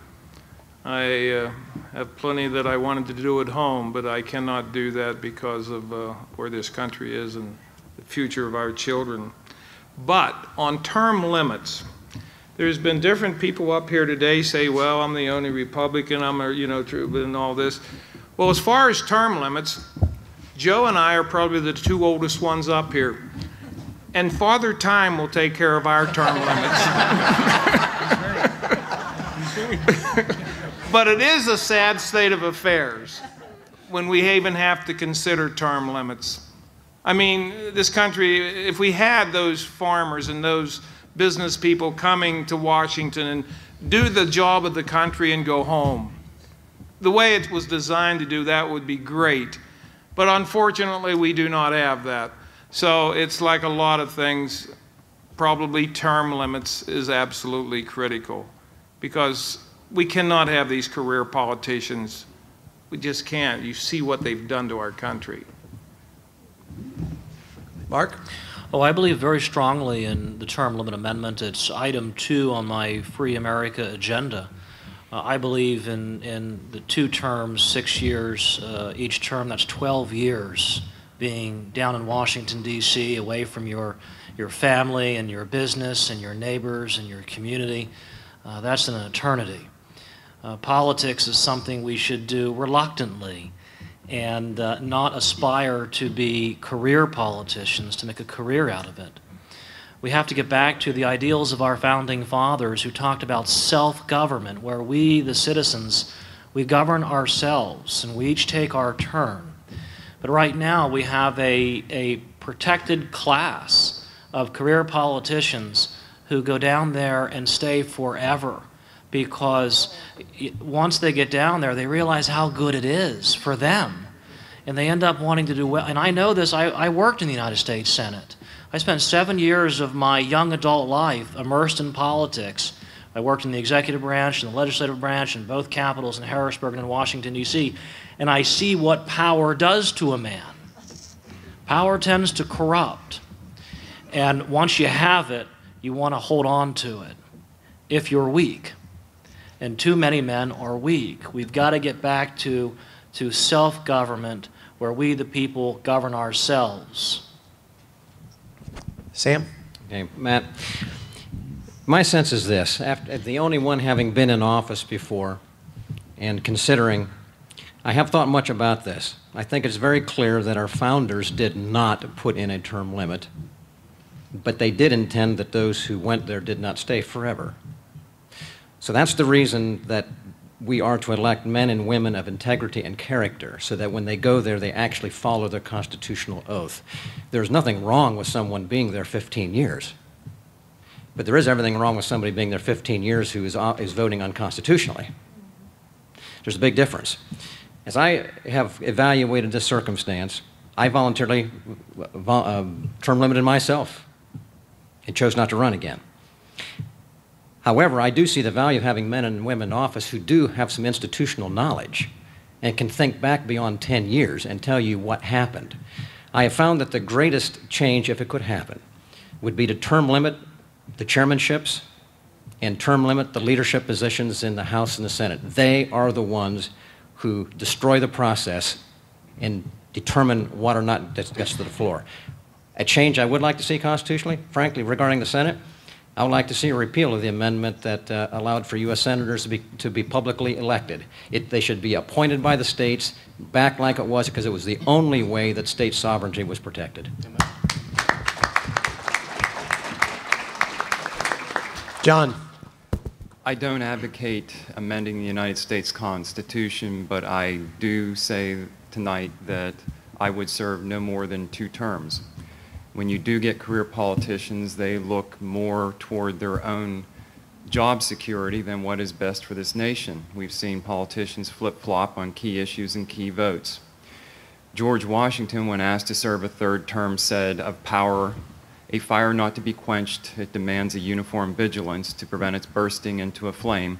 Speaker 6: I have plenty that I wanted to do at home, but I cannot do that because of where this country is and the future of our children. But on term limits, there's been different people up here today say, well, I'm the only Republican, I'm and all this. Well, as far as term limits, Joe and I are probably the 2 oldest ones up here. And Father Time will take care of our term limits. But it is a sad state of affairs when we even have to consider term limits. I mean, this country, if we had those farmers and those business people coming to Washington and do the job of the country and go home, the way it was designed to do that would be great. But unfortunately, we do not have that. So it's like a lot of things, probably term limits is absolutely critical because we cannot have these career politicians. We just can't. You see what they've done to our country.
Speaker 10: Mark?
Speaker 5: Oh, I believe very strongly in the term limit amendment. It's item 2 on my Free America agenda. I believe in the 2 terms, 6 years, each term. That's 12 years being down in Washington, D.C., away from your family and your business and your neighbors and your community. That's an eternity. Politics is something we should do reluctantly and not aspire to be career politicians, to make a career out of it. We have to get back to the ideals of our founding fathers who talked about self-government, where we, the citizens, we govern ourselves and we each take our turn. But right now we have a protected class of career politicians who go down there and stay forever because once they get down there, they realize how good it is for them. And they end up wanting to do well. And I know this. I worked in the United States Senate. I spent 7 years of my young adult life immersed in politics. I worked in the executive branch and the legislative branch in both capitals in Harrisburg and in Washington, D.C. And I see what power does to a man. Power tends to corrupt. And once you have it, you want to hold on to it if you're weak. and too many men are weak. We've got to get back to self-government, where we, the people, govern ourselves.
Speaker 10: Sam?
Speaker 4: Okay, Matt, my sense is this. After, the only one having been in office before and considering, I have thought much about this. I think it's very clear that our founders did not put in a term limit, but they did intend that those who went there did not stay forever. So that's the reason that we are to elect men and women of integrity and character, so that when they go there, they actually follow their constitutional oath. There's nothing wrong with someone being there 15 years. But there is everything wrong with somebody being there 15 years who is voting unconstitutionally. There's a big difference. As I have evaluated this circumstance, I voluntarily term limited myself and chose not to run again. However, I do see the value of having men and women in office who do have some institutional knowledge and can think back beyond 10 years and tell you what happened. I have found that the greatest change, if it could happen, would be to term limit the chairmanships and term limit the leadership positions in the House and the Senate. They are the ones who destroy the process and determine what or not gets to the floor. A change I would like to see constitutionally, frankly, regarding the Senate, I would like to see a repeal of the amendment that allowed for U.S. senators to be publicly elected. They should be appointed by the states, back like it was, because it was the only way that state sovereignty was protected.
Speaker 10: John.
Speaker 3: I don't advocate amending the United States Constitution, but I do say tonight that I would serve no more than 2 terms. When you do get career politicians, they look more toward their own job security than what is best for this nation. We've seen politicians flip-flop on key issues and key votes. George Washington, when asked to serve a 3rd term, said of power, "A fire not to be quenched, it demands a uniform vigilance to prevent its bursting into a flame,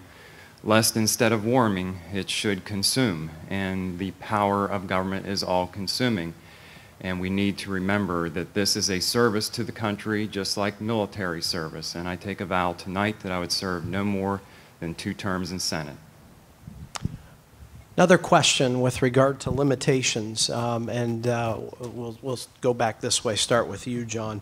Speaker 3: lest instead of warming, it should consume." And the power of government is all-consuming. And we need to remember that this is a service to the country, just like military service. And I take a vow tonight that I would serve no more than 2 terms in Senate.
Speaker 10: Another question with regard to limitations, we'll go back this way, start with you, John.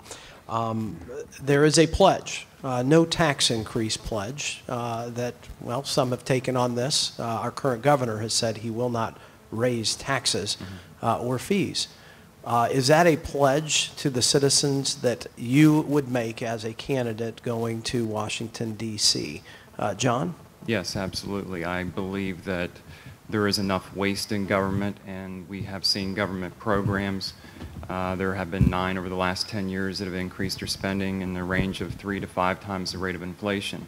Speaker 10: There is a pledge, no tax increase pledge, that, well, some have taken on this. Our current governor has said he will not raise taxes or fees. Is that a pledge to the citizens that you would make as a candidate going to Washington, D.C.? John?
Speaker 3: Yes, absolutely. I believe that there is enough waste in government, and we have seen government programs. There have been 9 over the last 10 years that have increased their spending in the range of 3 to 5 times the rate of inflation.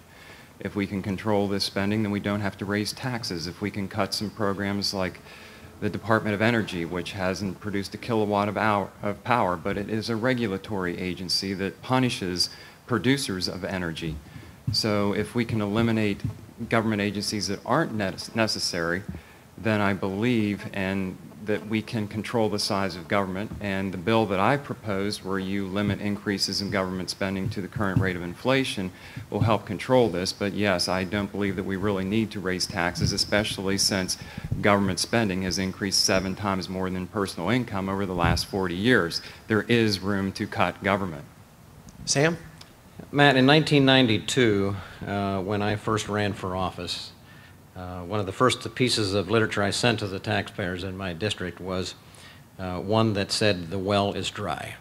Speaker 3: If we can control this spending, then we don't have to raise taxes. If we can cut some programs like the Department of Energy, which hasn't produced a kilowatt of power, but it is a regulatory agency that punishes producers of energy. So if we can eliminate government agencies that aren't necessary, then I believe that we can control the size of government. And the bill that I proposed, where you limit increases in government spending to the current rate of inflation, will help control this. But yes, I don't believe that we really need to raise taxes, especially since government spending has increased 7 times more than personal income over the last 40 years. There is room to cut government.
Speaker 10: Sam?
Speaker 4: Matt, in 1992, when I first ran for office, one of the first pieces of literature I sent to the taxpayers in my district was one that said, "The well is dry."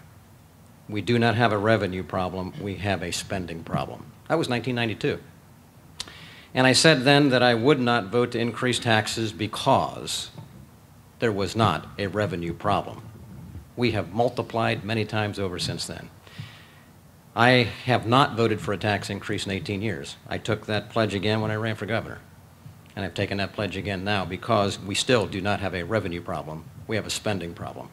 Speaker 4: We do not have a revenue problem, we have a spending problem. That was 1992. And I said then that I would not vote to increase taxes because there was not a revenue problem. We have multiplied many times over since then. I have not voted for a tax increase in 18 years. I took that pledge again when I ran for governor. And I've taken that pledge again now because we still do not have a revenue problem. We have a spending problem.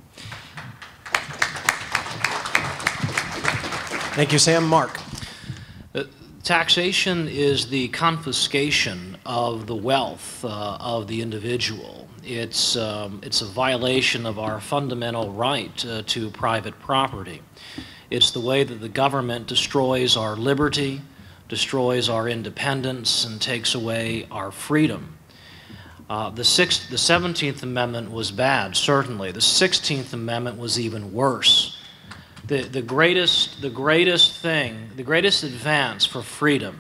Speaker 10: Thank you, Sam. Mark?
Speaker 5: Taxation is the confiscation of the wealth of the individual. It's a violation of our fundamental right to private property. It's the way that the government destroys our liberty, destroys our independence and takes away our freedom. The 17th Amendment was bad, certainly. The 16th Amendment was even worse. The greatest advance for freedom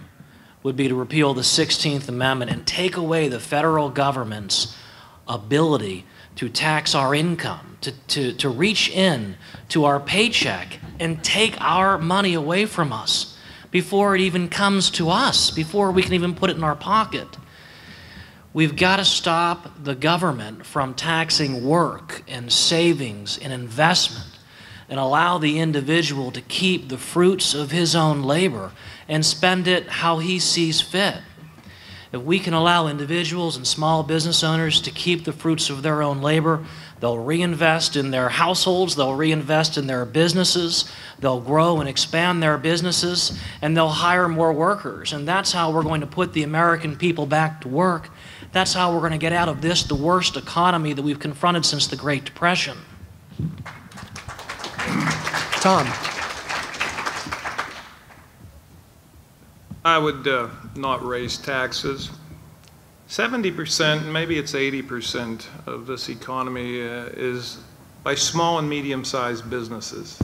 Speaker 5: would be to repeal the 16th Amendment and take away the federal government's ability to tax our income, to reach in to our paycheck and take our money away from us before it even comes to us, before we can even put it in our pocket. We've got to stop the government from taxing work and savings and investment and allow the individual to keep the fruits of his own labor and spend it how he sees fit. If we can allow individuals and small business owners to keep the fruits of their own labor, they'll reinvest in their households, they'll reinvest in their businesses, they'll grow and expand their businesses, and they'll hire more workers. And that's how we're going to put the American people back to work. That's how we're going to get out of this, the worst economy that we've confronted since the Great Depression.
Speaker 10: Tom.
Speaker 6: I would not raise taxes. 70%, maybe it's 80% of this economy is by small and medium-sized businesses.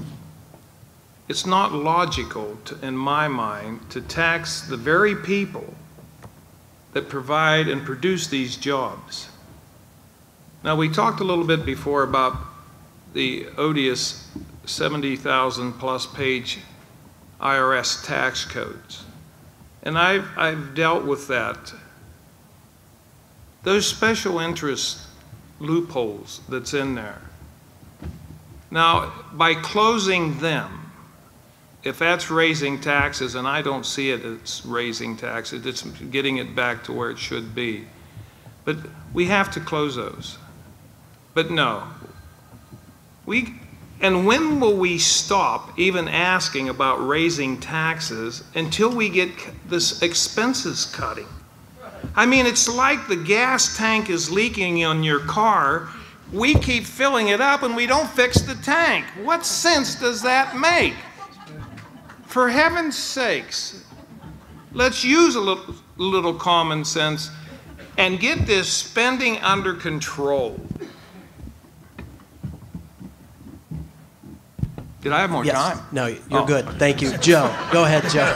Speaker 6: It's not logical, in my mind, to tax the very people that provide and produce these jobs. Now, we talked a little bit before about the odious 70,000 plus page IRS tax codes. And I've dealt with that. Those special interest loopholes that's in there. Now, by closing them, if that's raising taxes, and I don't see it as raising taxes, it's getting it back to where it should be. But we have to close those. But no. And when will we stop even asking about raising taxes until we get this expenses cutting? I mean, it's like the gas tank is leaking on your car. We keep filling it up and we don't fix the tank. What sense does that make? For heaven's sakes, let's use a little common sense and get this spending under control. Did I have more time?
Speaker 10: No, you're good. Thank you. Joe, go ahead, Joe.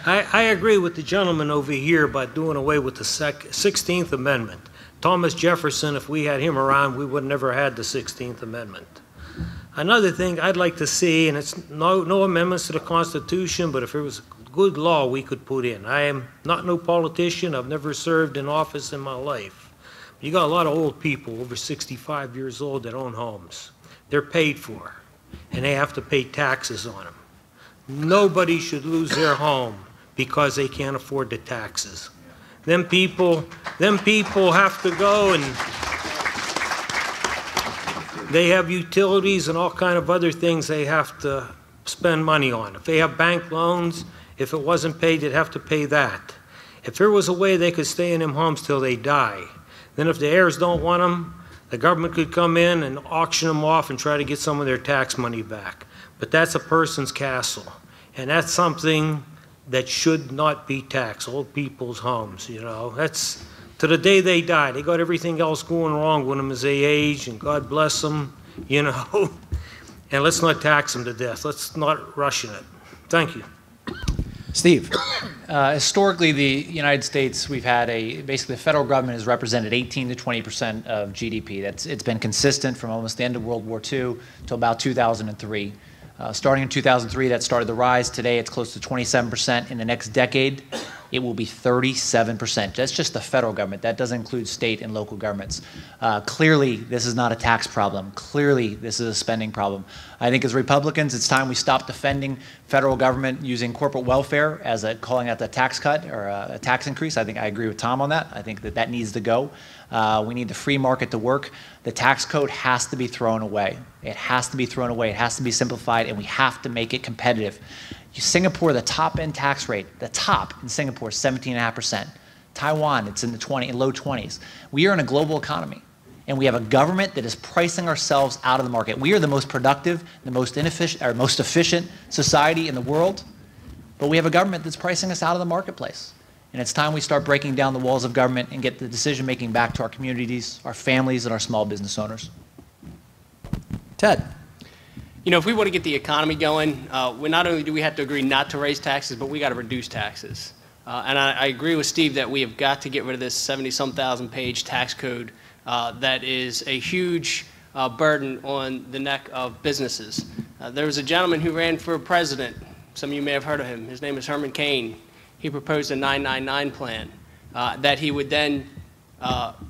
Speaker 7: I agree with the gentleman over here about doing away with the 16th Amendment. Thomas Jefferson, if we had him around, we would never had the 16th Amendment. Another thing I'd like to see, and it's no amendments to the Constitution, but if there was a good law we could put in. I am not no politician. I've never served in office in my life. You got a lot of old people over 65 years old that own homes. They're paid for, and they have to pay taxes on them. Nobody should lose their home because they can't afford the taxes. Them people have to go, and they have utilities and all kind of other things they have to spend money on. If they have bank loans, if it wasn't paid, they'd have to pay that. If there was a way they could stay in them homes till they die, then if the heirs don't want them, the government could come in and auction them off and try to get some of their tax money back. But that's a person's castle. And that's something that should not be taxed, old people's homes, you know. That's to the day they die. They got everything else going wrong with them as they age, and God bless them, you know. And let's not tax them to death. Let's not rush in it. Thank you.
Speaker 10: Steve.
Speaker 8: Historically, the United States, we've had basically the federal government has represented 18 to 20% of GDP. It's been consistent from almost the end of World War II to about 2003. Starting in 2003, that started the rise. Today, it's close to 27%. In the next decade, it will be 37%. That's just the federal government. That doesn't include state and local governments. Clearly, this is not a tax problem. Clearly, this is a spending problem. I think as Republicans, it's time we stop defending federal government using corporate welfare as calling out the tax cut or a tax increase. I think I agree with Tom on that. I think that needs to go. We need the free market to work. The tax code has to be thrown away. It has to be thrown away. It has to be simplified, and we have to make it competitive. Singapore, the top end tax rate, the top in Singapore is 17.5%. Taiwan, it's in the low 20s. We are in a global economy, and we have a government that is pricing ourselves out of the market. We are the most productive, the most inefficient, or most efficient society in the world, But we have a government that's pricing us out of the marketplace. And it's time we start breaking down the walls of government and get the decision-making back to our communities, our families, and our small business owners.
Speaker 10: Ted.
Speaker 9: You know, if we want to get the economy going, not only do we have to agree not to raise taxes, but we got to reduce taxes. And I agree with Steve that we have got to get rid of this 70-some thousand page tax code that is a huge burden on the neck of businesses. There was a gentleman who ran for president. Some of you may have heard of him. His name is Herman Cain. He proposed a 999 plan that he would then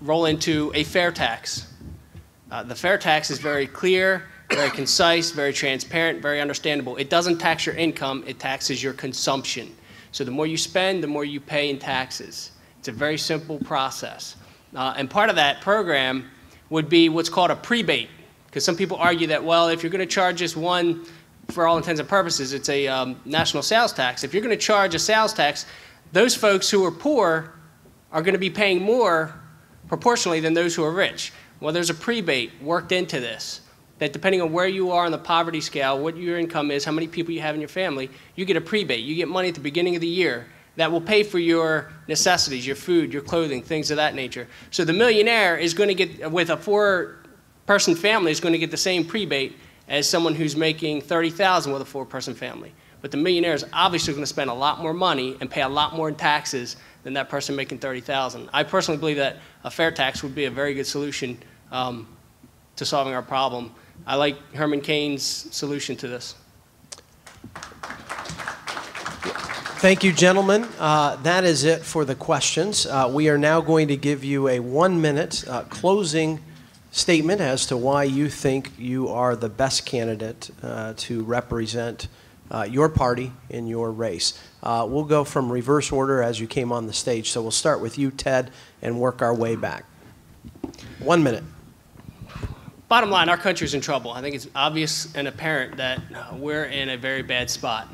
Speaker 9: roll into a fair tax. The fair tax is very clear, very concise, very transparent, very understandable. It doesn't tax your income, it taxes your consumption. So the more you spend, the more you pay in taxes. It's a very simple process. And part of that program would be what's called a prebate, because some people argue that, well, if you're going to charge just one, for all intents and purposes, it's a national sales tax. If you're going to charge a sales tax, those folks who are poor are going to be paying more proportionally than those who are rich. Well, there's a prebate worked into this, that depending on where you are on the poverty scale, what your income is, how many people you have in your family, you get a prebate. You get money at the beginning of the year that will pay for your necessities, your food, your clothing, things of that nature. So the millionaire is going to get, with a four-person family, is going to get the same prebate as someone who's making $30,000 with a four-person family. But the millionaire is obviously going to spend a lot more money and pay a lot more in taxes than that person making $30,000. I personally believe that a fair tax would be a very good solution to solving our problem. I like Herman Cain's solution to this.
Speaker 10: Thank you, gentlemen. That is it for the questions. We are now going to give you a 1-minute closing statement as to why you think you are the best candidate to represent your party in your race. We'll go from reverse order as you came on the stage. So we'll start with you, Ted, and work our way back. 1 minute.
Speaker 9: Bottom line, our country's in trouble. I think it's obvious and apparent that we're in a very bad spot.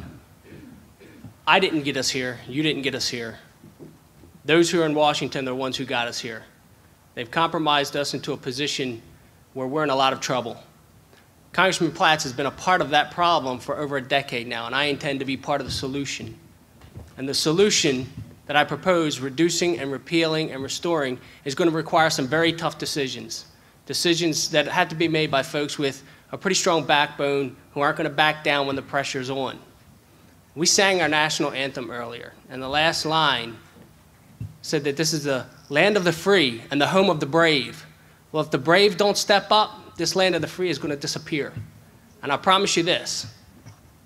Speaker 9: I didn't get us here. You didn't get us here. Those who are in Washington are the ones who got us here. They've compromised us into a position where we're in a lot of trouble. Congressman Platts has been a part of that problem for over a decade now, and I intend to be part of the solution. And the solution that I propose, reducing and repealing and restoring, is going to require some very tough decisions. Decisions that have to be made by folks with a pretty strong backbone who aren't going to back down when the pressure's on. We sang our national anthem earlier, and the last line said that this is the land of the free and the home of the brave. Well, if the brave don't step up, this land of the free is going to disappear. And I promise you this,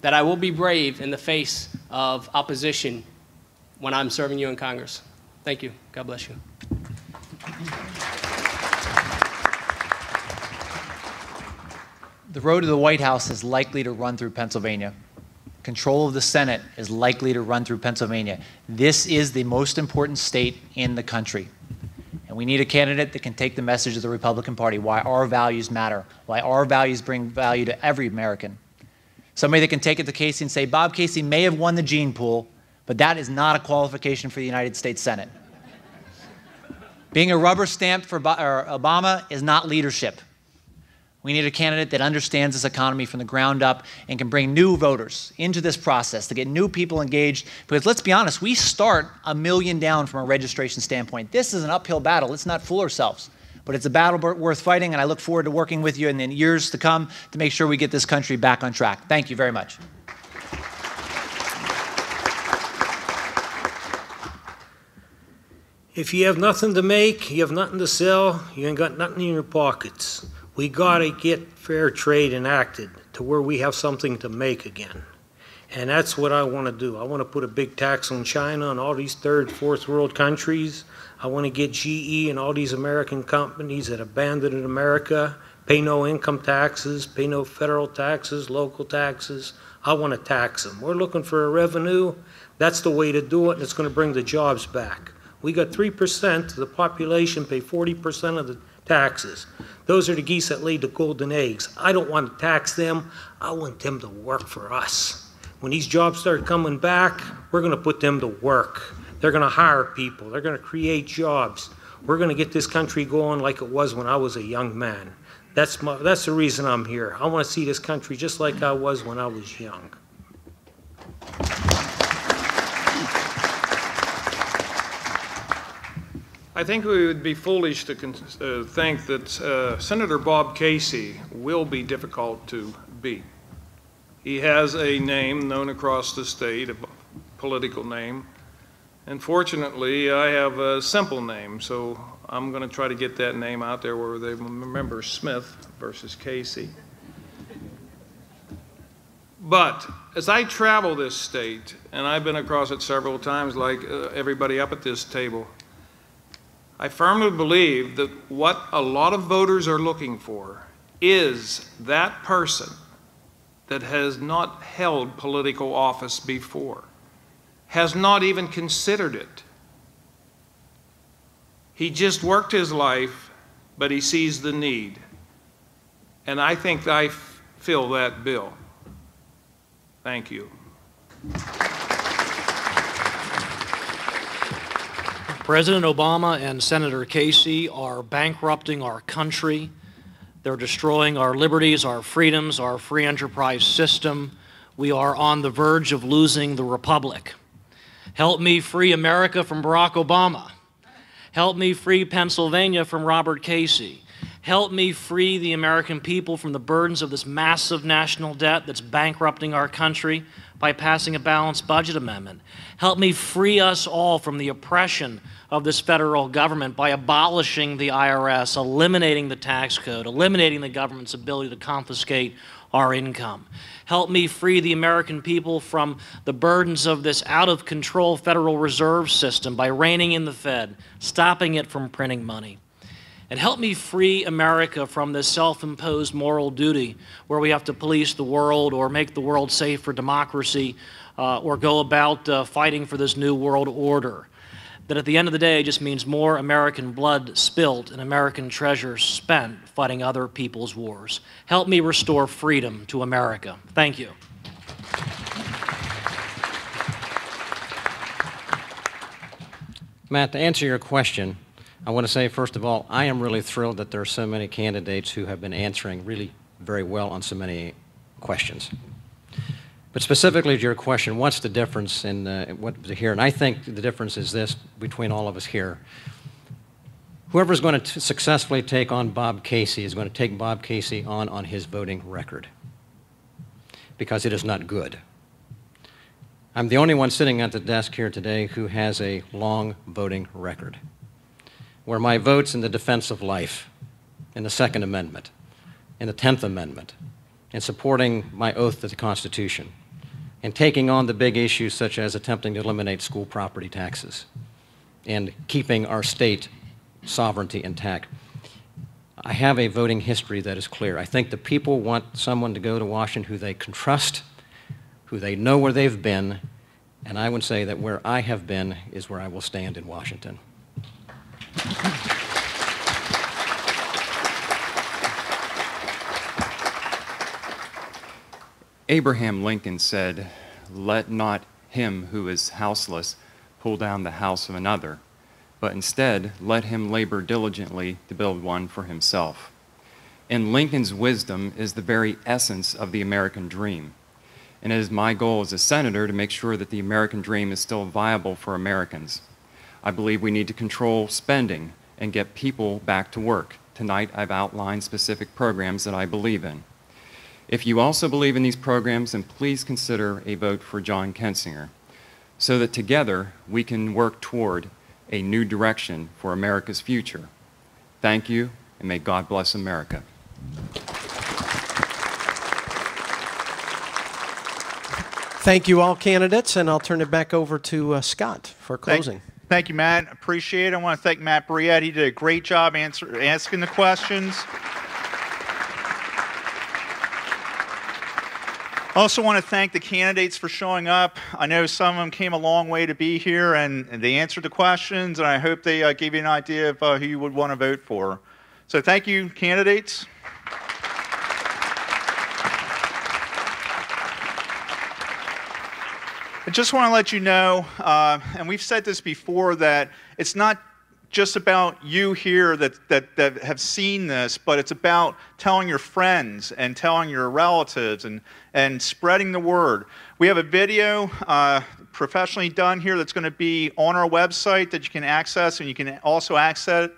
Speaker 9: that I will be brave in the face of opposition when I'm serving you in Congress. Thank you. God bless you.
Speaker 8: The road to the White House is likely to run through Pennsylvania. Control of the Senate is likely to run through Pennsylvania. This is the most important state in the country. And we need a candidate that can take the message of the Republican Party, why our values matter, why our values bring value to every American. Somebody that can take it to Casey and say, Bob Casey may have won the gene pool, but that is not a qualification for the United States Senate. Being a rubber stamp for Obama is not leadership. We need a candidate that understands this economy from the ground up and can bring new voters into this process to get new people engaged. Because let's be honest, we start 1 million down from a registration standpoint. This is an uphill battle. Let's not fool ourselves. But it's a battle worth fighting, and I look forward to working with you in the years to come to make sure we get this country back on track. Thank you very much.
Speaker 7: If you have nothing to make, you have nothing to sell, you ain't got nothing in your pockets. We got to get fair trade enacted to where we have something to make again. And that's what I want to do. I want to put a big tax on China and all these third, fourth world countries. I want to get GE and all these American companies that abandoned America, pay no income taxes, pay no federal taxes, local taxes. I want to tax them. We're looking for a revenue. That's the way to do it, and it's going to bring the jobs back. We got 3% of the population pay 40% of the taxes. Those are the geese that laid the golden eggs. I don't want to tax them. I want them to work for us. When these jobs start coming back, we're going to put them to work. They're going to hire people. They're going to create jobs. We're going to get this country going like it was when I was a young man. That's the reason I'm here. I want to see this country just like I was when I was young.
Speaker 6: I think we would be foolish to think that Senator Bob Casey will be difficult to beat. He has a name known across the state, a political name. And fortunately, I have a simple name, so I'm going to try to get that name out there where they remember Smith versus Casey. But as I travel this state, and I've been across it several times like everybody up at this table, I firmly believe that what a lot of voters are looking for is that person that has not held political office before, has not even considered it. He just worked his life, but he sees the need. And I think I fill that bill. Thank you.
Speaker 5: President Obama and Senator Casey are bankrupting our country. They're destroying our liberties, our freedoms, our free enterprise system. We are on the verge of losing the republic. Help me free America from Barack Obama. Help me free Pennsylvania from Robert Casey. Help me free the American people from the burdens of this massive national debt that's bankrupting our country by passing a balanced budget amendment. Help me free us all from the oppression of this federal government by abolishing the IRS, eliminating the tax code, eliminating the government's ability to confiscate our income. Help me free the American people from the burdens of this out-of-control Federal Reserve System by reining in the Fed, stopping it from printing money. And help me free America from this self-imposed moral duty where we have to police the world or make the world safe for democracy or go about fighting for this new world order. That at the end of the day just means more American blood spilt and American treasure spent fighting other people's wars. Help me restore freedom to America. Thank you.
Speaker 4: Matt, to answer your question, I want to say, first of all, I am really thrilled that there are so many candidates who have been answering really very well on so many questions. But specifically to your question, what's the difference in what here? And I think the difference is this between all of us here. Whoever's going to successfully take on Bob Casey is going to take Bob Casey on his voting record because it is not good. I'm the only one sitting at the desk here today who has a long voting record, where my votes in the defense of life, in the Second Amendment, in the 10th Amendment, in supporting my oath to the Constitution, and taking on the big issues such as attempting to eliminate school property taxes and keeping our state sovereignty intact. I have a voting history that is clear. I think the people want someone to go to Washington who they can trust, who they know where they've been, and I would say that where I have been is where I will stand in Washington.
Speaker 3: Abraham Lincoln said, "Let not him who is houseless pull down the house of another, but instead let him labor diligently to build one for himself." And Lincoln's wisdom is the very essence of the American dream. And it is my goal as a senator to make sure that the American dream is still viable for Americans. I believe we need to control spending and get people back to work. Tonight, I've outlined specific programs that I believe in. If you also believe in these programs, then please consider a vote for John Kensinger, so that together we can work toward a new direction for America's future. Thank you, and may God bless America.
Speaker 10: Thank you, all candidates, and I'll turn it back over to Scott for closing.
Speaker 1: Thank you, Matt. Appreciate it. I want to thank Matt Briette. He did a great job asking the questions. I also want to thank the candidates for showing up. I know some of them came a long way to be here, and they answered the questions, and I hope they gave you an idea of who you would want to vote for. So thank you, candidates. I just want to let you know, and we've said this before, that it's not just about you here that have seen this, but it's about telling your friends and telling your relatives and spreading the word. We have a video professionally done here that's going to be on our website that you can access, and you can also access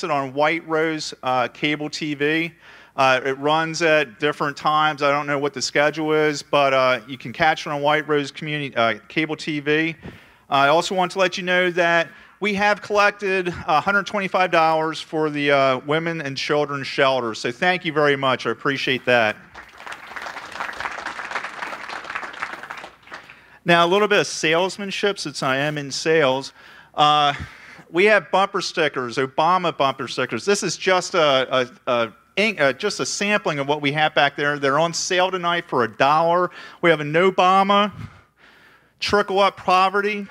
Speaker 1: it on White Rose cable TV. It runs at different times. I don't know what the schedule is, but you can catch it on White Rose community cable TV. I also want to let you know that we have collected $125 for the Women and Children's Shelter. So thank you very much. I appreciate that. Now, a little bit of salesmanship, since I am in sales. We have bumper stickers, Obama bumper stickers. This is just just a sampling of what we have back there. They're on sale tonight for $1. We have an Obama, Trickle Up Poverty,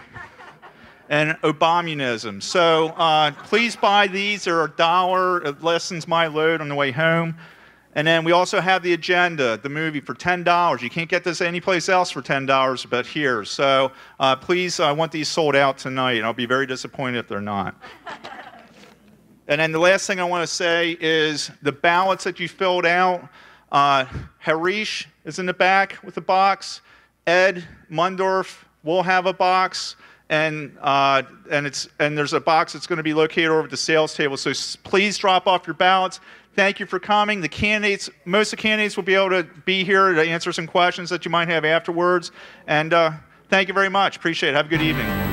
Speaker 1: and Obamunism. So please buy these. They're $1. It lessens my load on the way home. And then we also have the agenda, the movie, for $10. You can't get this anyplace else for $10 but here. So please, I want these sold out tonight. I'll be very disappointed if they're not. And then the last thing I want to say is the ballots that you filled out. Harish is in the back with a box. Ed Mundorf will have a box. And there's a box that's going to be located over at the sales table. So please drop off your ballots. Thank you for coming. The candidates, most of the candidates will be able to be here to answer some questions that you might have afterwards. And thank you very much. Appreciate it. Have a good evening.